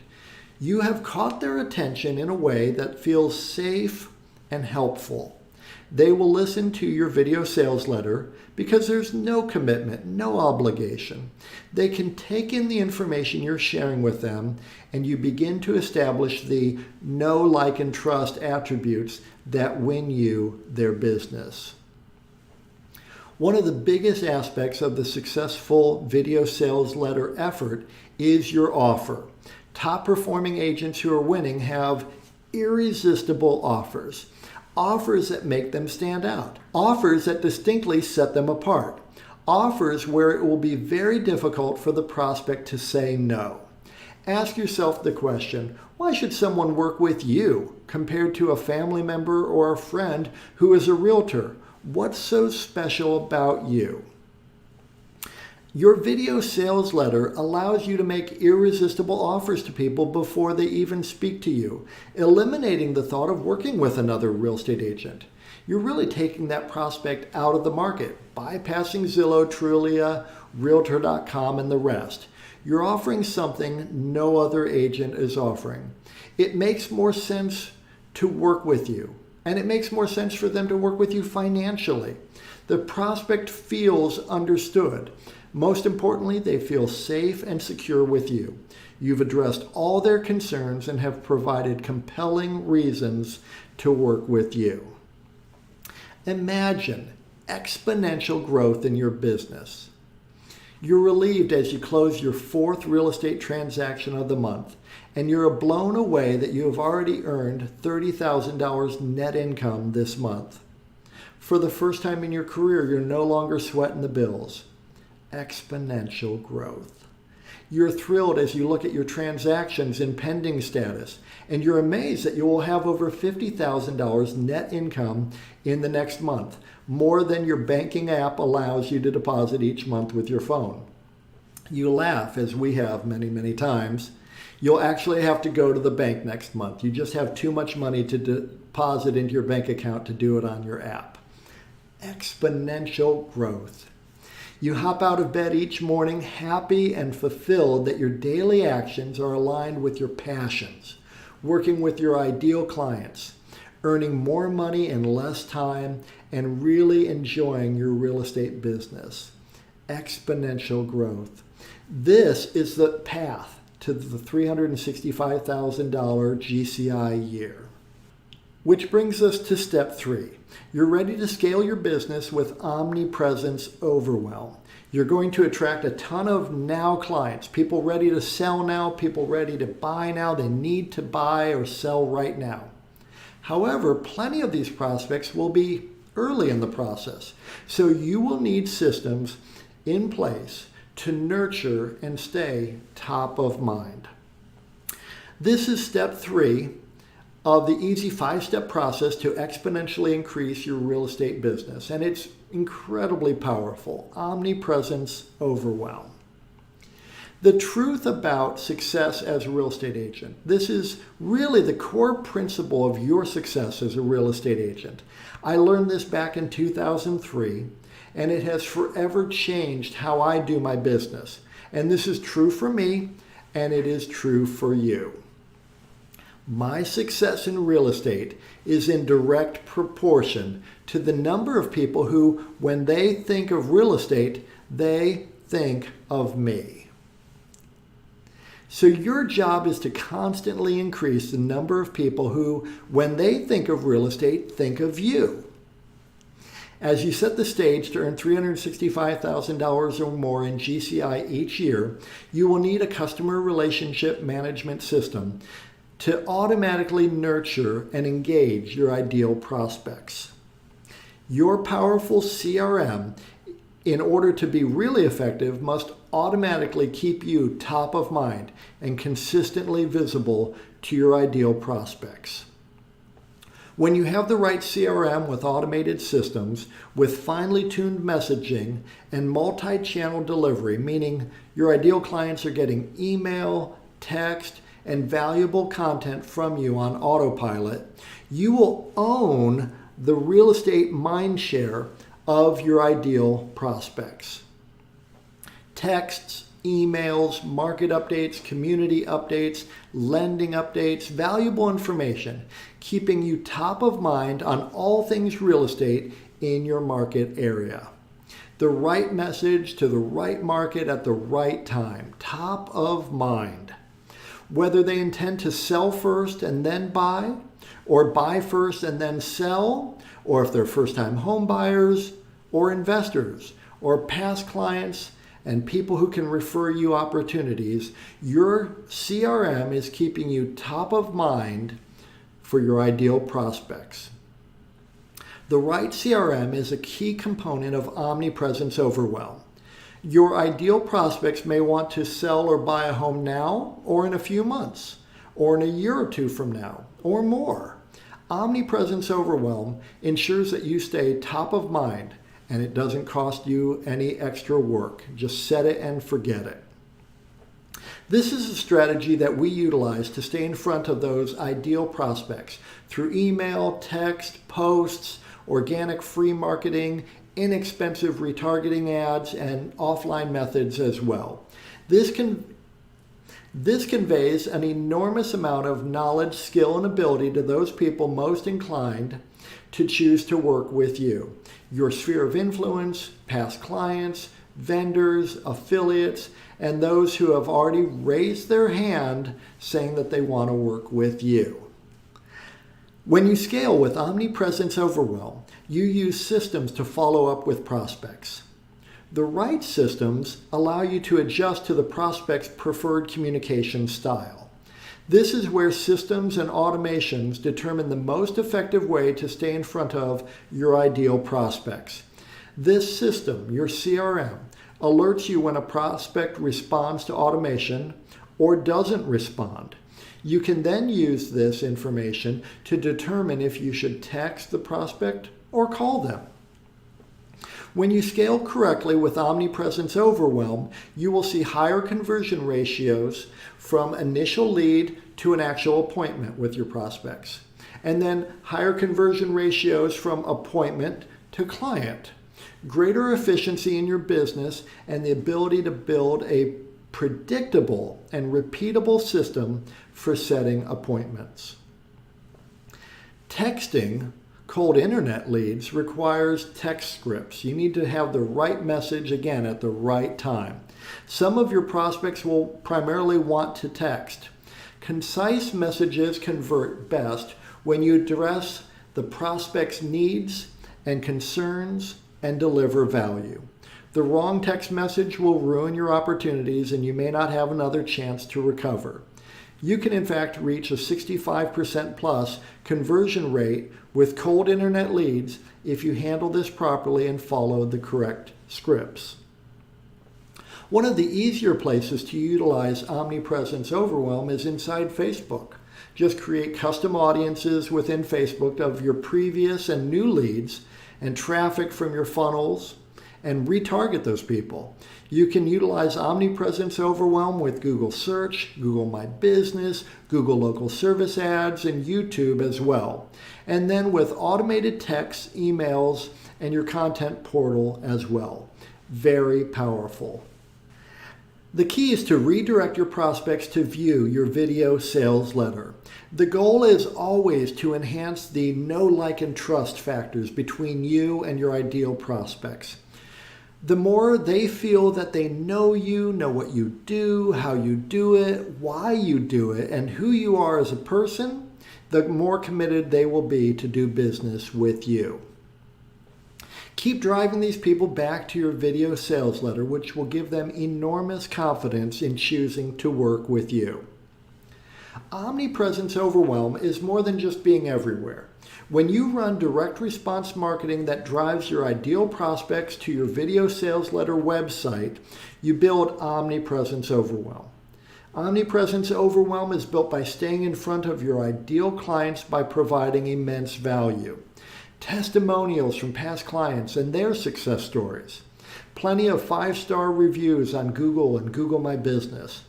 You have caught their attention in a way that feels safe and helpful. They will listen to your video sales letter because there's no commitment, no obligation. They can take in the information you're sharing with them, and you begin to establish the know, like, and trust attributes that win you their business. One of the biggest aspects of the successful video sales letter effort is your offer. Top performing agents who are winning have irresistible offers. Offers that make them stand out. Offers that distinctly set them apart. Offers where it will be very difficult for the prospect to say no. Ask yourself the question, why should someone work with you compared to a family member or a friend who is a realtor? What's so special about you? Your video sales letter allows you to make irresistible offers to people before they even speak to you, eliminating the thought of working with another real estate agent. You're really taking that prospect out of the market, bypassing Zillow, Trulia, Realtor.com, and the rest. You're offering something no other agent is offering. It makes more sense to work with you, and it makes more sense for them to work with you financially. The prospect feels understood. Most importantly, they feel safe and secure with you. You've addressed all their concerns and have provided compelling reasons to work with you. Imagine exponential growth in your business. You're relieved as you close your 4th real estate transaction of the month, and you're blown away that you have already earned $30,000 net income this month. For the first time in your career, you're no longer sweating the bills. Exponential growth. You're thrilled as you look at your transactions in pending status, and you're amazed that you will have over $50,000 net income in the next month, more than your banking app allows you to deposit each month with your phone. You laugh, as we have many, many times. You'll actually have to go to the bank next month. You just have too much money to deposit into your bank account to do it on your app. Exponential growth. You hop out of bed each morning happy and fulfilled that your daily actions are aligned with your passions, working with your ideal clients, earning more money in less time, and really enjoying your real estate business. Exponential growth. This is the path to the $365,000 GCI year. Which brings us to step 3. You're ready to scale your business with Omnipresence Overwhelm. You're going to attract a ton of now clients, people ready to sell now, people ready to buy now. They need to buy or sell right now. However, plenty of these prospects will be early in the process. So you will need systems in place to nurture and stay top of mind. This is step 3 of the easy 5-step process to exponentially increase your real estate business. And it's incredibly powerful. Omnipresence Overwhelm. The truth about success as a real estate agent. This is really the core principle of your success as a real estate agent. I learned this back in 2003, and it has forever changed how I do my business. And this is true for me, and it is true for you. My success in real estate is in direct proportion to the number of people who, when they think of real estate, they think of me. So your job is to constantly increase the number of people who, when they think of real estate, think of you. As you set the stage to earn $365,000 or more in GCI each year, you will need a customer relationship management system to automatically nurture and engage your ideal prospects. Your powerful CRM, in order to be really effective, must automatically keep you top of mind and consistently visible to your ideal prospects. When you have the right CRM with automated systems, with finely tuned messaging and multi-channel delivery, meaning your ideal clients are getting email, text, and valuable content from you on autopilot, you will own the real estate mindshare of your ideal prospects. Texts, emails, market updates, community updates, lending updates, valuable information, keeping you top of mind on all things real estate in your market area. The right message to the right market at the right time, top of mind. Whether they intend to sell first and then buy, or buy first and then sell, or if they're first-time home buyers, or investors, or past clients, and people who can refer you opportunities, your CRM is keeping you top of mind for your ideal prospects. The right CRM is a key component of Omnipresence Overwhelm. Your ideal prospects may want to sell or buy a home now, or in a few months, or in a year or two from now, or more. Omnipresence Overwhelm ensures that you stay top of mind, and it doesn't cost you any extra work. Just set it and forget it. This is a strategy that we utilize to stay in front of those ideal prospects through email, text, posts, organic free marketing, inexpensive retargeting ads, and offline methods as well. This conveys an enormous amount of knowledge, skill, and ability to those people most inclined to choose to work with you. Your sphere of influence, past clients, vendors, affiliates, and those who have already raised their hand saying that they want to work with you. When you scale with Omnipresence Overwhelm, you use systems to follow up with prospects. The right systems allow you to adjust to the prospect's preferred communication style. This is where systems and automations determine the most effective way to stay in front of your ideal prospects. This system, your CRM, alerts you when a prospect responds to automation or doesn't respond. You can then use this information to determine if you should text the prospect or call them. When you scale correctly with Omnipresence Overwhelm, you will see higher conversion ratios from initial lead to an actual appointment with your prospects, and then higher conversion ratios from appointment to client, greater efficiency in your business, and the ability to build a predictable and repeatable system for setting appointments. Texting cold internet leads requires text scripts. You need to have the right message again at the right time. Some of your prospects will primarily want to text. Concise messages convert best when you address the prospect's needs and concerns and deliver value. The wrong text message will ruin your opportunities and you may not have another chance to recover. You can in fact reach a 65% plus conversion rate with cold internet leads if you handle this properly and follow the correct scripts. One of the easier places to utilize Omnipresence Overwhelm is inside Facebook. Just create custom audiences within Facebook of your previous and new leads and traffic from your funnels and retarget those people. You can utilize Omnipresence Overwhelm with Google Search, Google My Business, Google Local Service Ads, and YouTube as well. And then with automated texts, emails, and your content portal as well. Very powerful. The key is to redirect your prospects to view your video sales letter. The goal is always to enhance the know, like, and trust factors between you and your ideal prospects. The more they feel that they know you, know what you do, how you do it, why you do it, and who you are as a person, the more committed they will be to do business with you. Keep driving these people back to your video sales letter, which will give them enormous confidence in choosing to work with you. Omnipresence Overwhelm is more than just being everywhere. When you run direct response marketing that drives your ideal prospects to your video sales letter website, you build Omnipresence Overwhelm. Omnipresence Overwhelm is built by staying in front of your ideal clients by providing immense value. Testimonials from past clients and their success stories. Plenty of 5-star reviews on Google and Google My Business.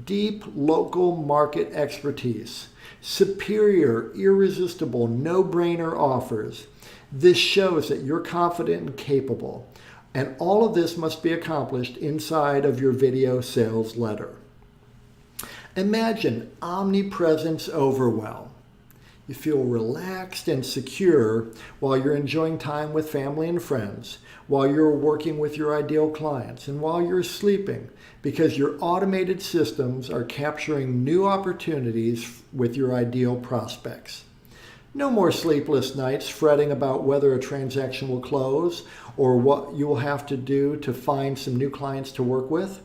Deep local market expertise. Superior, irresistible, no-brainer offers. This shows that you're confident and capable. And all of this must be accomplished inside of your video sales letter. Imagine Omnipresence Overwhelm. You feel relaxed and secure while you're enjoying time with family and friends, while you're working with your ideal clients, and while you're sleeping, because your automated systems are capturing new opportunities with your ideal prospects. No more sleepless nights fretting about whether a transaction will close or what you will have to do to find some new clients to work with.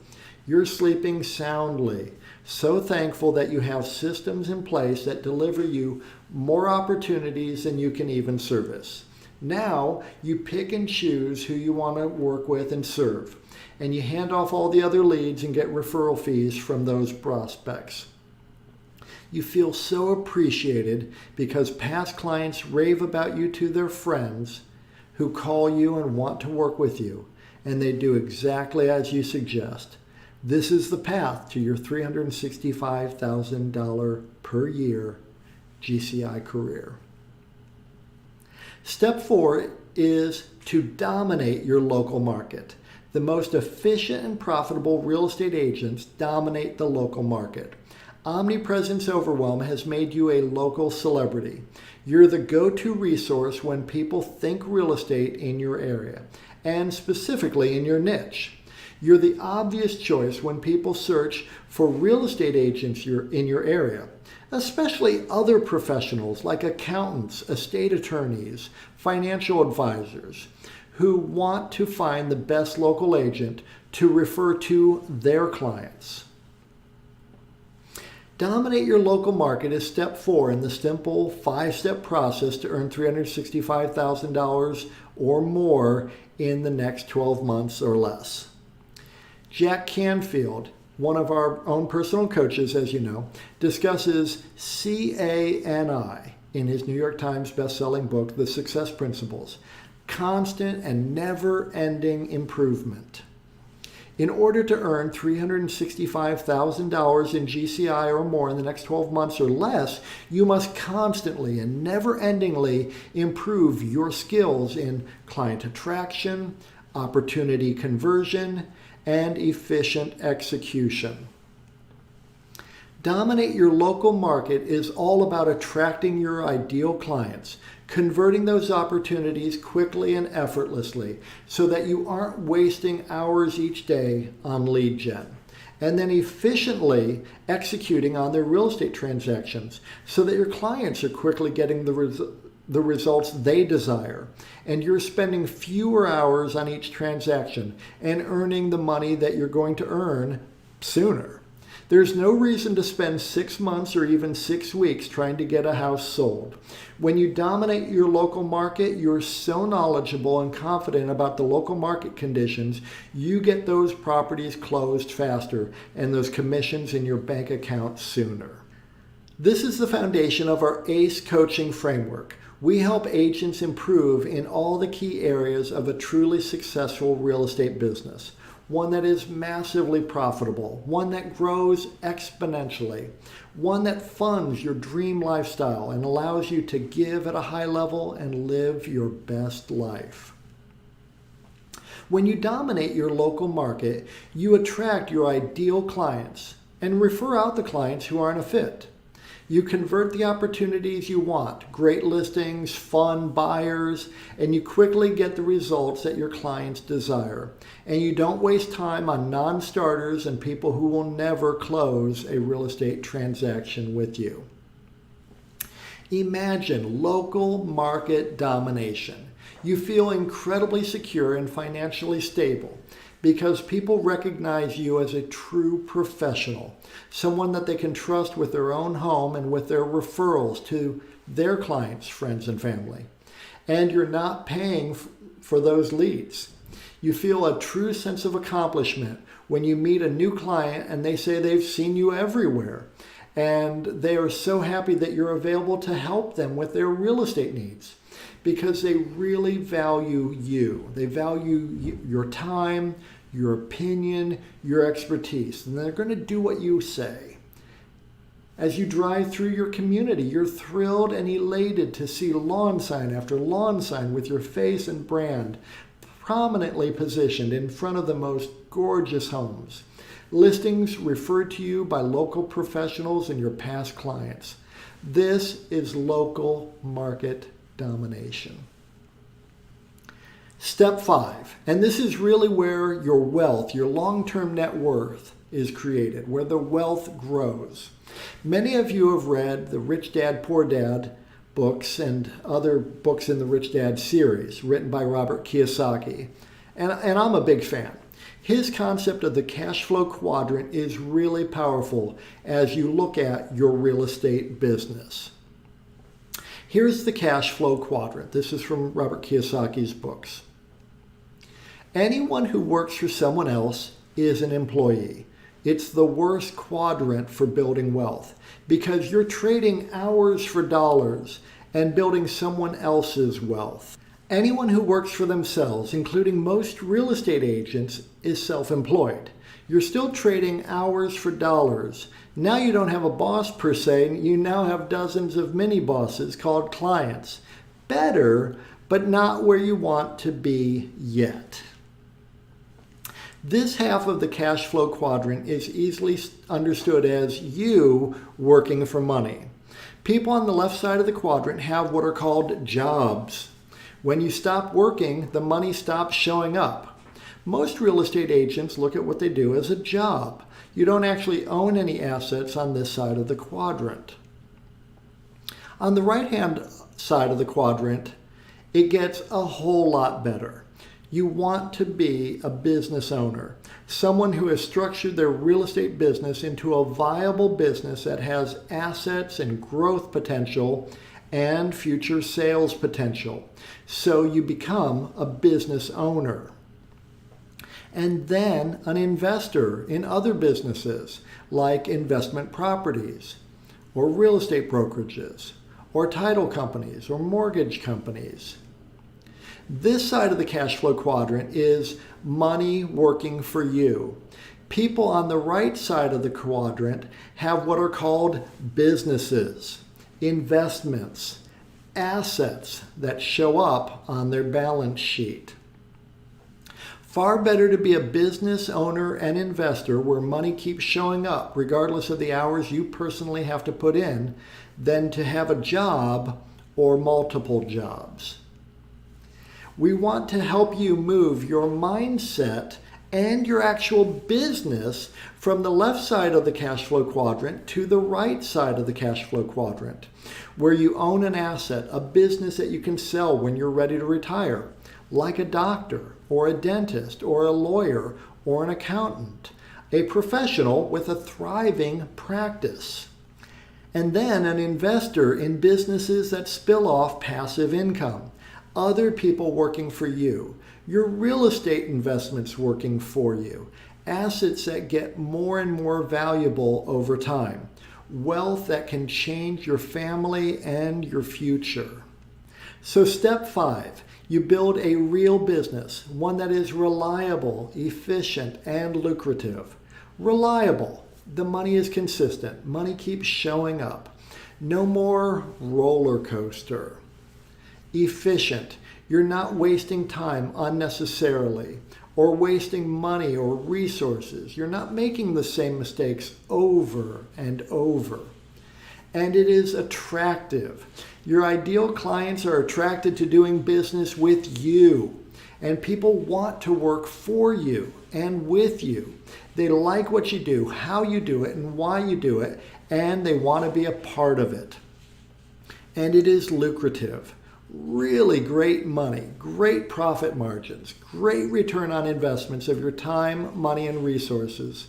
You're sleeping soundly, so thankful that you have systems in place that deliver you more opportunities than you can even service. Now you pick and choose who you want to work with and serve, and you hand off all the other leads and get referral fees from those prospects. You feel so appreciated because past clients rave about you to their friends who call you and want to work with you, and they do exactly as you suggest. This is the path to your $365,000 per year GCI career. Step 4 is to dominate your local market. The most efficient and profitable real estate agents dominate the local market. Omnipresence Overwhelm has made you a local celebrity. You're the go-to resource when people think real estate in your area, and specifically in your niche. You're the obvious choice when people search for real estate agents in your area, especially other professionals like accountants, estate attorneys, financial advisors, who want to find the best local agent to refer to their clients. Dominate your local market is step 4 in the simple 5-step process to earn $365,000 or more in the next 12 months or less. Jack Canfield, one of our own personal coaches, as you know, discusses CANI in his New York Times best-selling book, The Success Principles, constant and never-ending improvement. In order to earn $365,000 in GCI or more in the next 12 months or less, you must constantly and never-endingly improve your skills in client attraction, opportunity conversion, and efficient execution. Dominate your local market is all about attracting your ideal clients, converting those opportunities quickly and effortlessly so that you aren't wasting hours each day on lead gen, and then efficiently executing on their real estate transactions so that your clients are quickly getting the results they desire, and you're spending fewer hours on each transaction and earning the money that you're going to earn sooner. There's no reason to spend 6 months or even 6 weeks trying to get a house sold. When you dominate your local market, you're so knowledgeable and confident about the local market conditions, you get those properties closed faster and those commissions in your bank account sooner. This is the foundation of our ACE coaching framework. We help agents improve in all the key areas of a truly successful real estate business. One that is massively profitable, one that grows exponentially, one that funds your dream lifestyle and allows you to give at a high level and live your best life. When you dominate your local market, you attract your ideal clients and refer out the clients who aren't a fit. You convert the opportunities you want, great listings, fun buyers, and you quickly get the results that your clients desire. And you don't waste time on non-starters and people who will never close a real estate transaction with you. Imagine local market domination. You feel incredibly secure and financially stable because people recognize you as a true professional, someone that they can trust with their own home and with their referrals to their clients, friends, and family. And you're not paying for those leads. You feel a true sense of accomplishment when you meet a new client and they say they've seen you everywhere. And they are so happy that you're available to help them with their real estate needs because they really value you. They value your time, your opinion, your expertise, and they're going to do what you say. As you drive through your community, you're thrilled and elated to see lawn sign after lawn sign with your face and brand prominently positioned in front of the most gorgeous homes. Listings referred to you by local professionals and your past clients. This is local market domination. Step 5, and this is really where your wealth, your long-term net worth is created, where the wealth grows. Many of you have read the Rich Dad, Poor Dad books and other books in the Rich Dad series written by Robert Kiyosaki, and I'm a big fan. His concept of the cash flow quadrant is really powerful as you look at your real estate business. Here's the cash flow quadrant. This is from Robert Kiyosaki's books. Anyone who works for someone else is an employee. It's the worst quadrant for building wealth because you're trading hours for dollars and building someone else's wealth. Anyone who works for themselves, including most real estate agents, is self-employed. You're still trading hours for dollars. Now you don't have a boss per se, you now have dozens of mini bosses called clients. Better, but not where you want to be yet. This half of the cash flow quadrant is easily understood as you working for money. People on the left side of the quadrant have what are called jobs. When you stop working, the money stops showing up. Most real estate agents look at what they do as a job. You don't actually own any assets on this side of the quadrant. On the right-hand side of the quadrant, it gets a whole lot better. You want to be a business owner, someone who has structured their real estate business into a viable business that has assets and growth potential and future sales potential. So you become a business owner. And then an investor in other businesses like investment properties or real estate brokerages or title companies or mortgage companies. This side of the cash flow quadrant is money working for you. People on the right side of the quadrant have what are called businesses, investments, assets that show up on their balance sheet. Far better to be a business owner and investor where money keeps showing up regardless of the hours you personally have to put in than to have a job or multiple jobs. We want to help you move your mindset and your actual business from the left side of the cash flow quadrant to the right side of the cash flow quadrant, where you own an asset, a business that you can sell when you're ready to retire, like a doctor or a dentist or a lawyer or an accountant, a professional with a thriving practice. And then an investor in businesses that spill off passive income, other people working for you, your real estate investments working for you, assets that get more and more valuable over time, wealth that can change your family and your future. So step 5, you build a real business, one that is reliable, efficient, and lucrative. Reliable. The money is consistent. Money keeps showing up. No more roller coaster. Efficient. You're not wasting time unnecessarily or wasting money or resources. You're not making the same mistakes over and over. And it is attractive. Your ideal clients are attracted to doing business with you, and people want to work for you and with you. They like what you do, how you do it, and why you do it, and they want to be a part of it. And it is lucrative. Really great money, great profit margins, great return on investments of your time, money, and resources.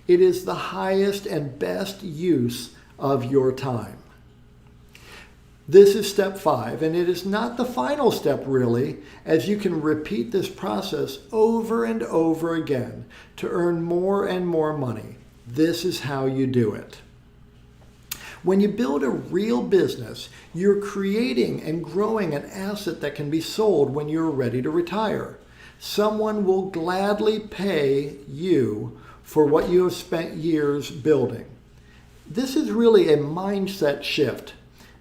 It is the highest and best use of your time. This is step 5, and it is not the final step really, as you can repeat this process over and over again to earn more and more money. This is how you do it. When you build a real business, you're creating and growing an asset that can be sold when you're ready to retire. Someone will gladly pay you for what you have spent years building. This is really a mindset shift.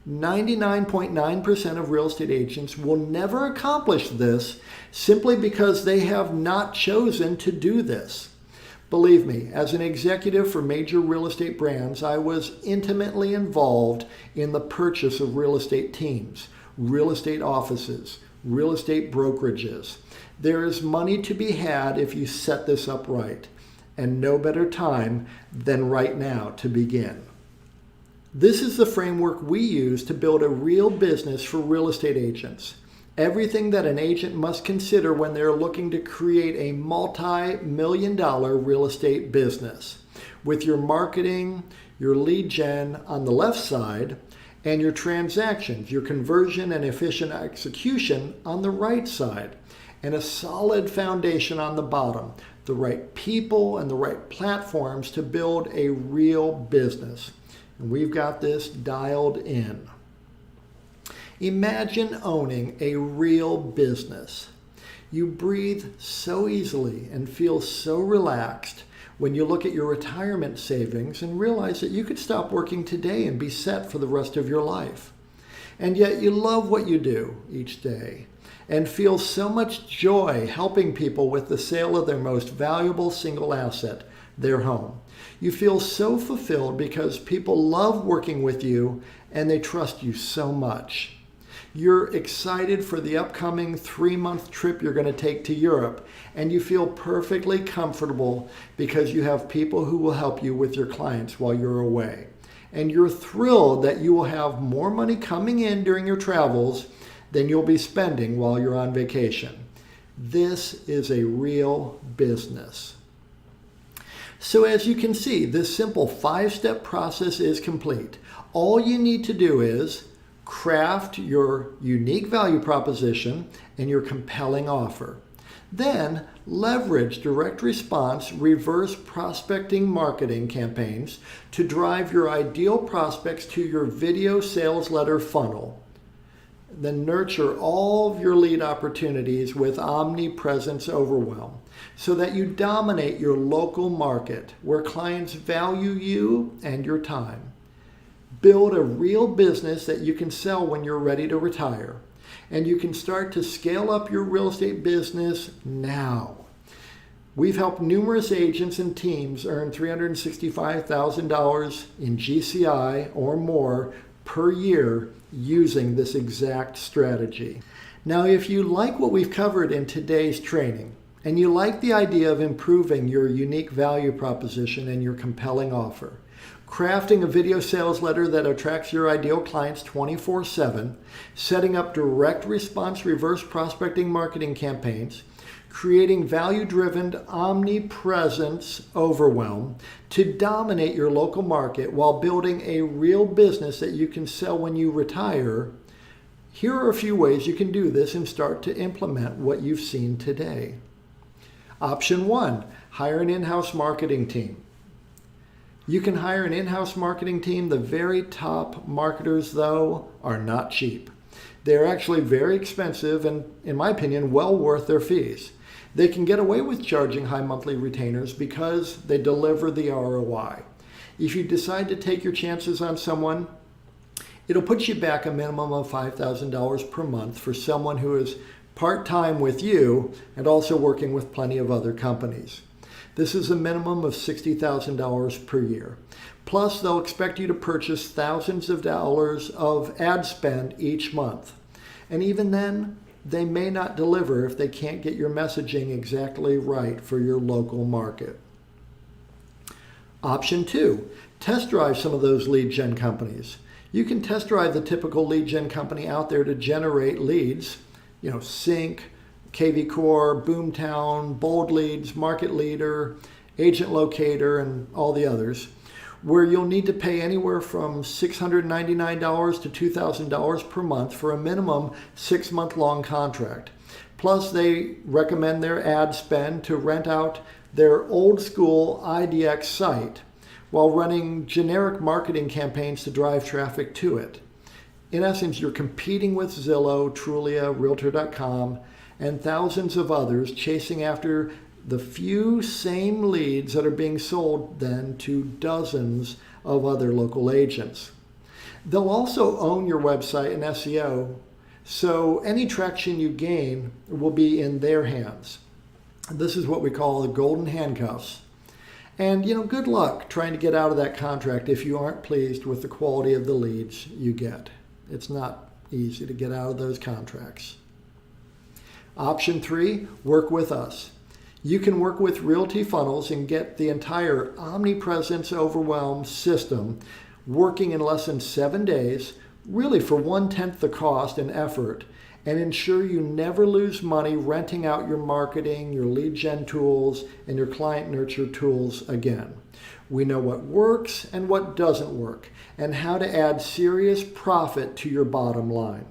99.9% of real estate agents will never accomplish this simply because they have not chosen to do this. Believe me, as an executive for major real estate brands, I was intimately involved in the purchase of real estate teams, real estate offices, real estate brokerages. There is money to be had if you set this up right, and no better time than right now to begin. This is the framework we use to build a real business for real estate agents. Everything that an agent must consider when they're looking to create a multi-million-dollar real estate business, with your marketing, your lead gen on the left side, and your transactions, your conversion and efficient execution on the right side, and a solid foundation on the bottom, the right people and the right platforms to build a real business. And we've got this dialed in. Imagine owning a real business. You breathe so easily and feel so relaxed when you look at your retirement savings and realize that you could stop working today and be set for the rest of your life. And yet you love what you do each day and feel so much joy helping people with the sale of their most valuable single asset, their home. You feel so fulfilled because people love working with you and they trust you so much. You're excited for the upcoming 3-month trip you're going to take to Europe, and you feel perfectly comfortable because you have people who will help you with your clients while you're away. And you're thrilled that you will have more money coming in during your travels than you'll be spending while you're on vacation. This is a real business. So as you can see, this simple 5-step process is complete. All you need to do is craft your unique value proposition and your compelling offer. Then leverage direct response, reverse prospecting marketing campaigns to drive your ideal prospects to your video sales letter funnel. Then nurture all of your lead opportunities with Omnipresence Overwhelm so that you dominate your local market where clients value you and your time. Build a real business that you can sell when you're ready to retire. And you can start to scale up your real estate business now. We've helped numerous agents and teams earn $365,000 in GCI or more per year using this exact strategy. Now, if you like what we've covered in today's training, and you like the idea of improving your unique value proposition and your compelling offer, crafting a video sales letter that attracts your ideal clients 24/7, setting up direct response reverse prospecting marketing campaigns, creating value-driven omnipresence overwhelm to dominate your local market while building a real business that you can sell when you retire, here are a few ways you can do this and start to implement what you've seen today. Option 1, hire an in-house marketing team. You can hire an in-house marketing team. The very top marketers, though, are not cheap. They're actually very expensive and, in my opinion, well worth their fees. They can get away with charging high monthly retainers because they deliver the ROI. If you decide to take your chances on someone, it'll put you back a minimum of $5,000 per month for someone who is part-time with you and also working with plenty of other companies. This is a minimum of $60,000 per year. Plus, they'll expect you to purchase thousands of dollars of ad spend each month. And even then, they may not deliver if they can't get your messaging exactly right for your local market. Option 2, test drive some of those lead gen companies. You can test drive the typical lead gen company out there to generate leads, Sync, KV Core, Boomtown, Bold Leads, Market Leader, Agent Locator, and all the others, where you'll need to pay anywhere from $699 to $2,000 per month for a minimum 6-month long contract. Plus, they recommend their ad spend to rent out their old school IDX site while running generic marketing campaigns to drive traffic to it. In essence, you're competing with Zillow, Trulia, Realtor.com, and thousands of others, chasing after the few same leads that are being sold then to dozens of other local agents. They'll also own your website and SEO, so any traction you gain will be in their hands. This is what we call the golden handcuffs. And good luck trying to get out of that contract if you aren't pleased with the quality of the leads you get. It's not easy to get out of those contracts. Option 3, work with us. You can work with Realty Funnels and get the entire Omnipresence Overwhelm system working in less than 7 days, really for 1/10 the cost and effort, and ensure you never lose money renting out your marketing, your lead gen tools, and your client nurture tools again. We know what works and what doesn't work, and how to add serious profit to your bottom line.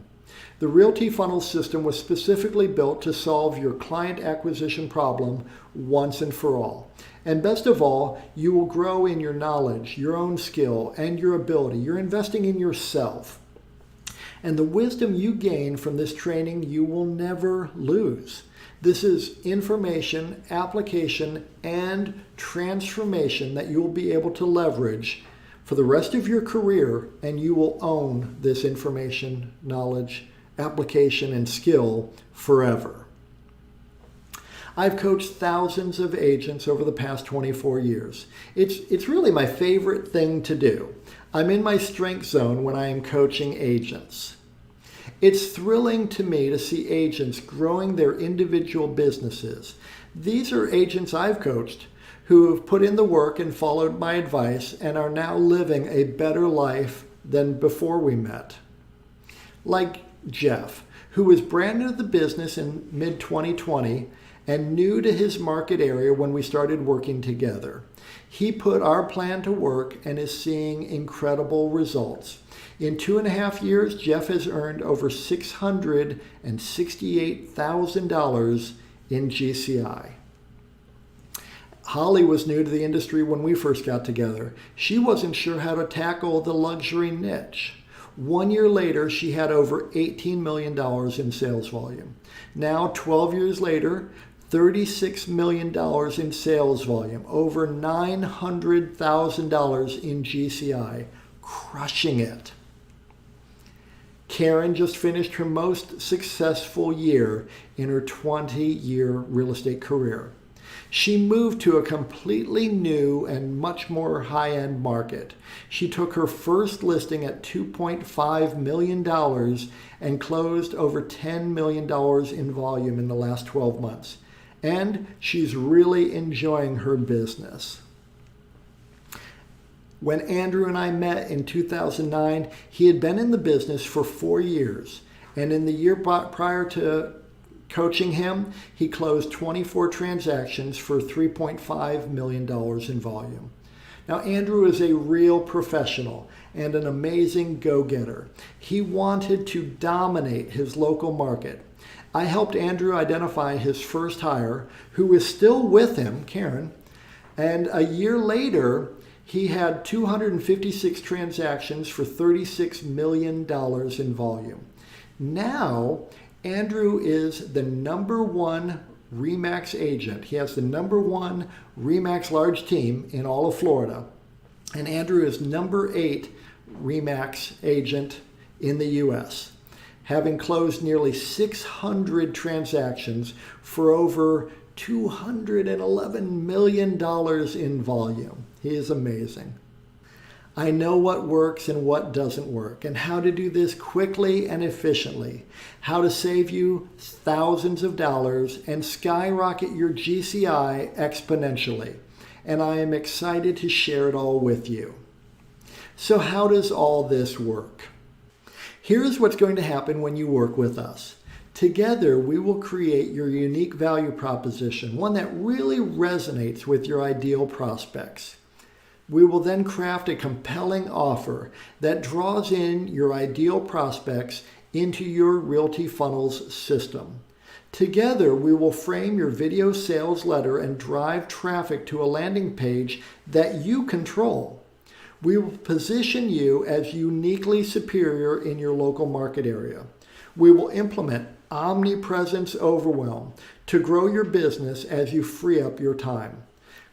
The Realty Funnel system was specifically built to solve your client acquisition problem once and for all. And best of all, you will grow in your knowledge, your own skill, and your ability. You're investing in yourself. And the wisdom you gain from this training, you will never lose. This is information, application, and transformation that you will be able to leverage for the rest of your career, and you will own this information, knowledge, application, and skill forever. I've coached thousands of agents over the past 24 years. It's really my favorite thing to do. I'm in my strength zone when I am coaching agents. It's thrilling to me to see agents growing their individual businesses. These are agents I've coached who have put in the work and followed my advice and are now living a better life than before we met. Like Jeff, who was brand new to the business in mid-2020 and new to his market area when we started working together. He put our plan to work and is seeing incredible results. In 2.5 years, Jeff has earned over $668,000 in GCI. Holly was new to the industry when we first got together. She wasn't sure how to tackle the luxury niche. 1 year later, she had over $18 million in sales volume. Now, 12 years later, $36 million in sales volume, over $900,000 in GCI, crushing it. Karen just finished her most successful year in her 20-year real estate career. She moved to a completely new and much more high-end market. She took her first listing at $2.5 million and closed over $10 million in volume in the last 12 months. And she's really enjoying her business. When Andrew and I met in 2009, he had been in the business for 4 years. And in the year prior to coaching him, he closed 24 transactions for $3.5 million in volume. Now, Andrew is a real professional and an amazing go-getter. He wanted to dominate his local market. I helped Andrew identify his first hire, who is still with him, Karen, and a year later, He had 256 transactions for $36 million in volume. Now, Andrew is the #1 RE/MAX agent. He has the #1 RE/MAX large team in all of Florida. And Andrew is #8 RE/MAX agent in the U.S., having closed nearly 600 transactions for over $211 million in volume. He is amazing. I know what works and what doesn't work, and how to do this quickly and efficiently, how to save you thousands of dollars and skyrocket your GCI exponentially. And I am excited to share it all with you. So how does all this work? Here's what's going to happen when you work with us. Together, we will create your unique value proposition, one that really resonates with your ideal prospects. We will then craft a compelling offer that draws in your ideal prospects into your Realty Funnels system. Together, we will frame your video sales letter and drive traffic to a landing page that you control. We will position you as uniquely superior in your local market area. We will implement Omnipresence Overwhelm to grow your business as you free up your time.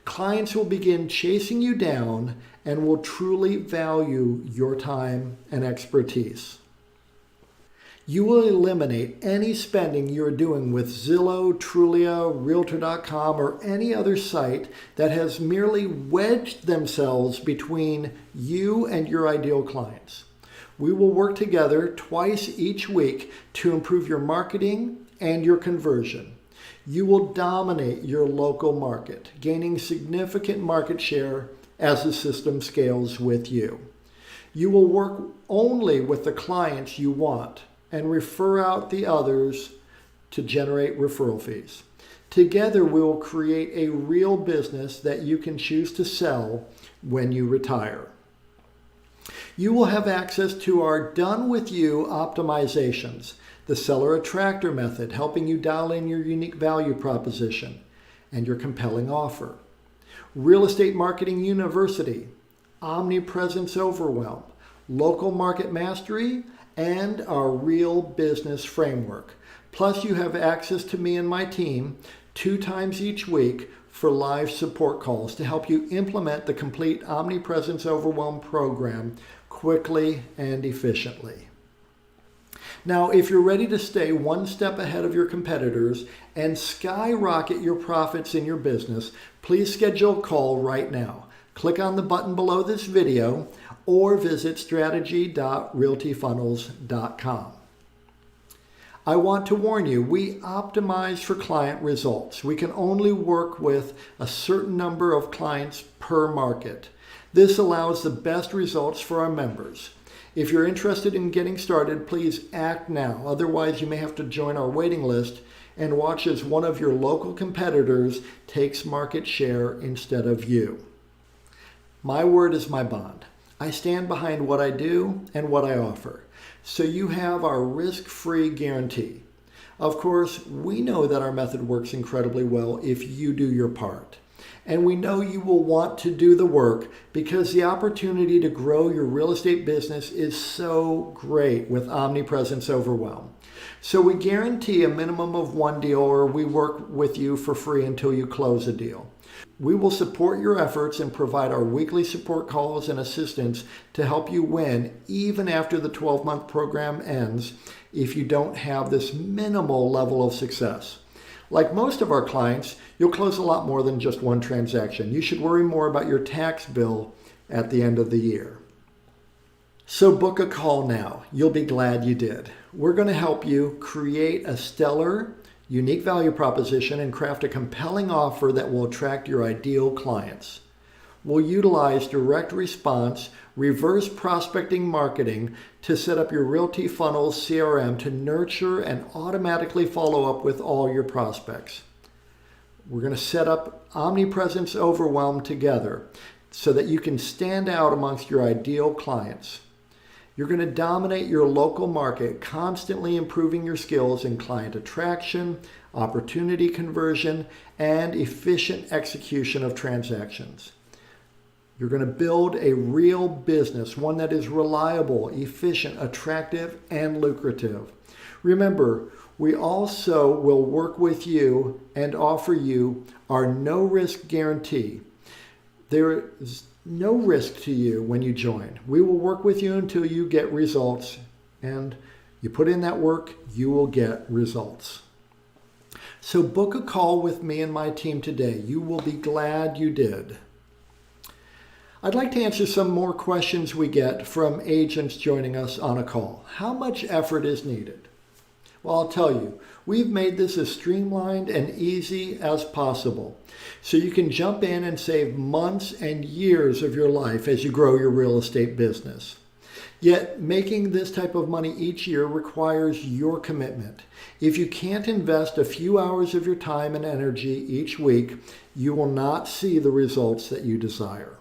Clients will begin chasing you down and will truly value your time and expertise. You will eliminate any spending you're doing with Zillow, Trulia, Realtor.com, or any other site that has merely wedged themselves between you and your ideal clients. We will work together twice each week to improve your marketing and your conversion. You will dominate your local market, gaining significant market share as the system scales with you. You will work only with the clients you want and refer out the others to generate referral fees. Together, we will create a real business that you can choose to sell when you retire. You will have access to our Done With You optimizations, the Seller Attractor method, helping you dial in your unique value proposition and your compelling offer. Real Estate Marketing University, Omnipresence Overwhelm, Local Market Mastery, and our Real Business Framework. Plus, you have access to me and my team 2 times each week for live support calls to help you implement the complete Omnipresence Overwhelm program quickly and efficiently. Now, if you're ready to stay one step ahead of your competitors and skyrocket your profits in your business, please schedule a call right now. Click on the button below this video or visit strategy.realtyfunnels.com. I want to warn you, we optimize for client results. We can only work with a certain number of clients per market. This allows the best results for our members. If you're interested in getting started, please act now. Otherwise, you may have to join our waiting list and watch as one of your local competitors takes market share instead of you. My word is my bond. I stand behind what I do and what I offer. So you have our risk-free guarantee. Of course, we know that our method works incredibly well if you do your part. And we know you will want to do the work because the opportunity to grow your real estate business is so great with Omnipresence Overwhelm. So we guarantee a minimum of 1 deal, or we work with you for free until you close a deal. We will support your efforts and provide our weekly support calls and assistance to help you win even after the 12-month program ends if you don't have this minimal level of success. Like most of our clients, you'll close a lot more than just one transaction. You should worry more about your tax bill at the end of the year. So book a call now. You'll be glad you did. We're going to help you create a stellar, unique value proposition and craft a compelling offer that will attract your ideal clients. We'll utilize direct response, reverse prospecting marketing to set up your Realty Funnels CRM to nurture and automatically follow up with all your prospects. We're going to set up Omnipresence Overwhelm together so that you can stand out amongst your ideal clients. You're going to dominate your local market, constantly improving your skills in client attraction, opportunity conversion, and efficient execution of transactions. You're going to build a real business, one that is reliable, efficient, attractive, and lucrative. Remember, we also will work with you and offer you our no-risk guarantee. There is no risk to you when you join. We will work with you until you get results, and you put in that work, you will get results. So book a call with me and my team today. You will be glad you did. I'd like to answer some more questions we get from agents joining us on a call. How much effort is needed? Well, I'll tell you, we've made this as streamlined and easy as possible, so you can jump in and save months and years of your life as you grow your real estate business. Yet, making this type of money each year requires your commitment. If you can't invest a few hours of your time and energy each week, you will not see the results that you desire.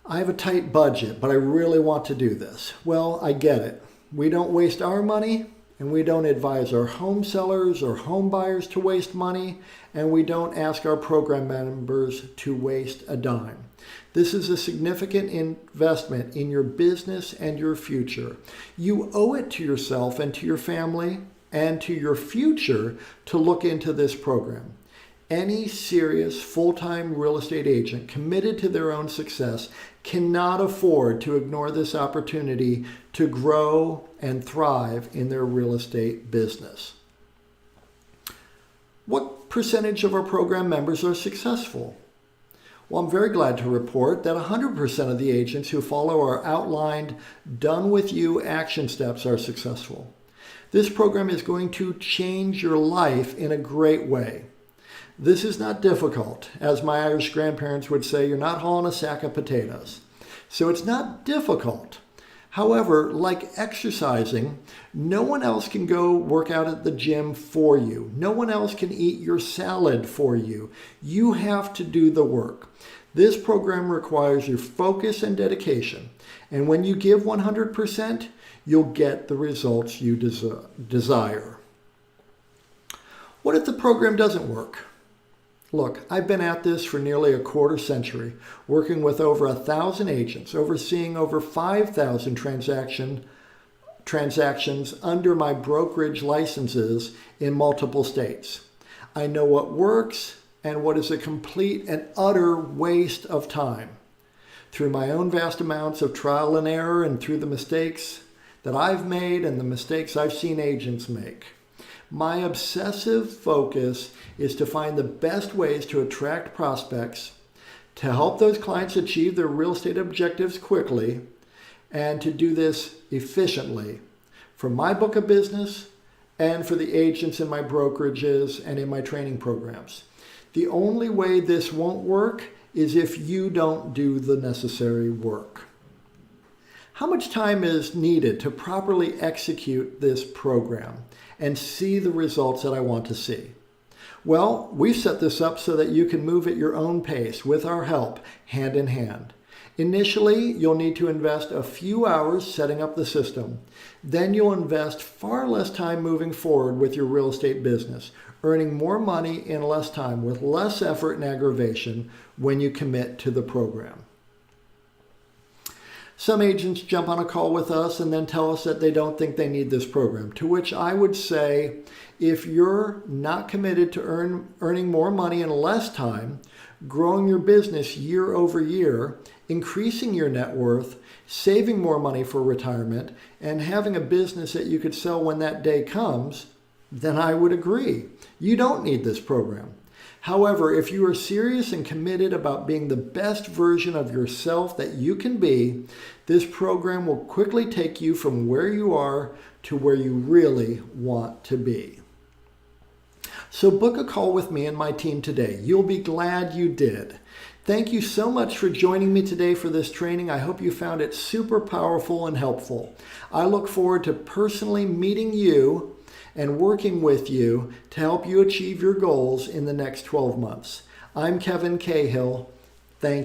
I have a tight budget, but I really want to do this. Well, I get it. We don't waste our money, and we don't advise our home sellers or home buyers to waste money, and we don't ask our program members to waste a dime. This is a significant investment in your business and your future. You owe it to yourself and to your family and to your future to look into this program. Any serious full-time real estate agent committed to their own success cannot afford to ignore this opportunity to grow and thrive in their real estate business. What percentage of our program members are successful? Well, I'm very glad to report that 100% of the agents who follow our outlined, done-with-you action steps are successful. This program is going to change your life in a great way. This is not difficult. As my Irish grandparents would say, you're not hauling a sack of potatoes. So it's not difficult. However, like exercising, no one else can go work out at the gym for you. No one else can eat your salad for you. You have to do the work. This program requires your focus and dedication. And when you give 100%, you'll get the results you desire. What if the program doesn't work? Look, I've been at this for nearly a quarter century, working with over 1,000 agents, overseeing over 5,000 transactions under my brokerage licenses in multiple states. I know what works and what is a complete and utter waste of time. Through my own vast amounts of trial and error and through the mistakes that I've made and the mistakes I've seen agents make. My obsessive focus is to find the best ways to attract prospects, to help those clients achieve their real estate objectives quickly, and to do this efficiently for my book of business and for the agents in my brokerages and in my training programs. The only way this won't work is if you don't do the necessary work. How much time is needed to properly execute this program and see the results that I want to see? Well, we've set this up so that you can move at your own pace with our help, hand in hand. Initially, you'll need to invest a few hours setting up the system. Then you'll invest far less time moving forward with your real estate business, earning more money in less time with less effort and aggravation when you commit to the program. Some agents jump on a call with us and then tell us that they don't think they need this program, to which I would say, if you're not committed to earning more money in less time, growing your business year over year, increasing your net worth, saving more money for retirement, and having a business that you could sell when that day comes, then I would agree. You don't need this program. However, if you are serious and committed about being the best version of yourself that you can be, this program will quickly take you from where you are to where you really want to be. So book a call with me and my team today. You'll be glad you did. Thank you so much for joining me today for this training. I hope you found it super powerful and helpful. I look forward to personally meeting you and working with you to help you achieve your goals in the next 12 months. I'm Kevin Cahill.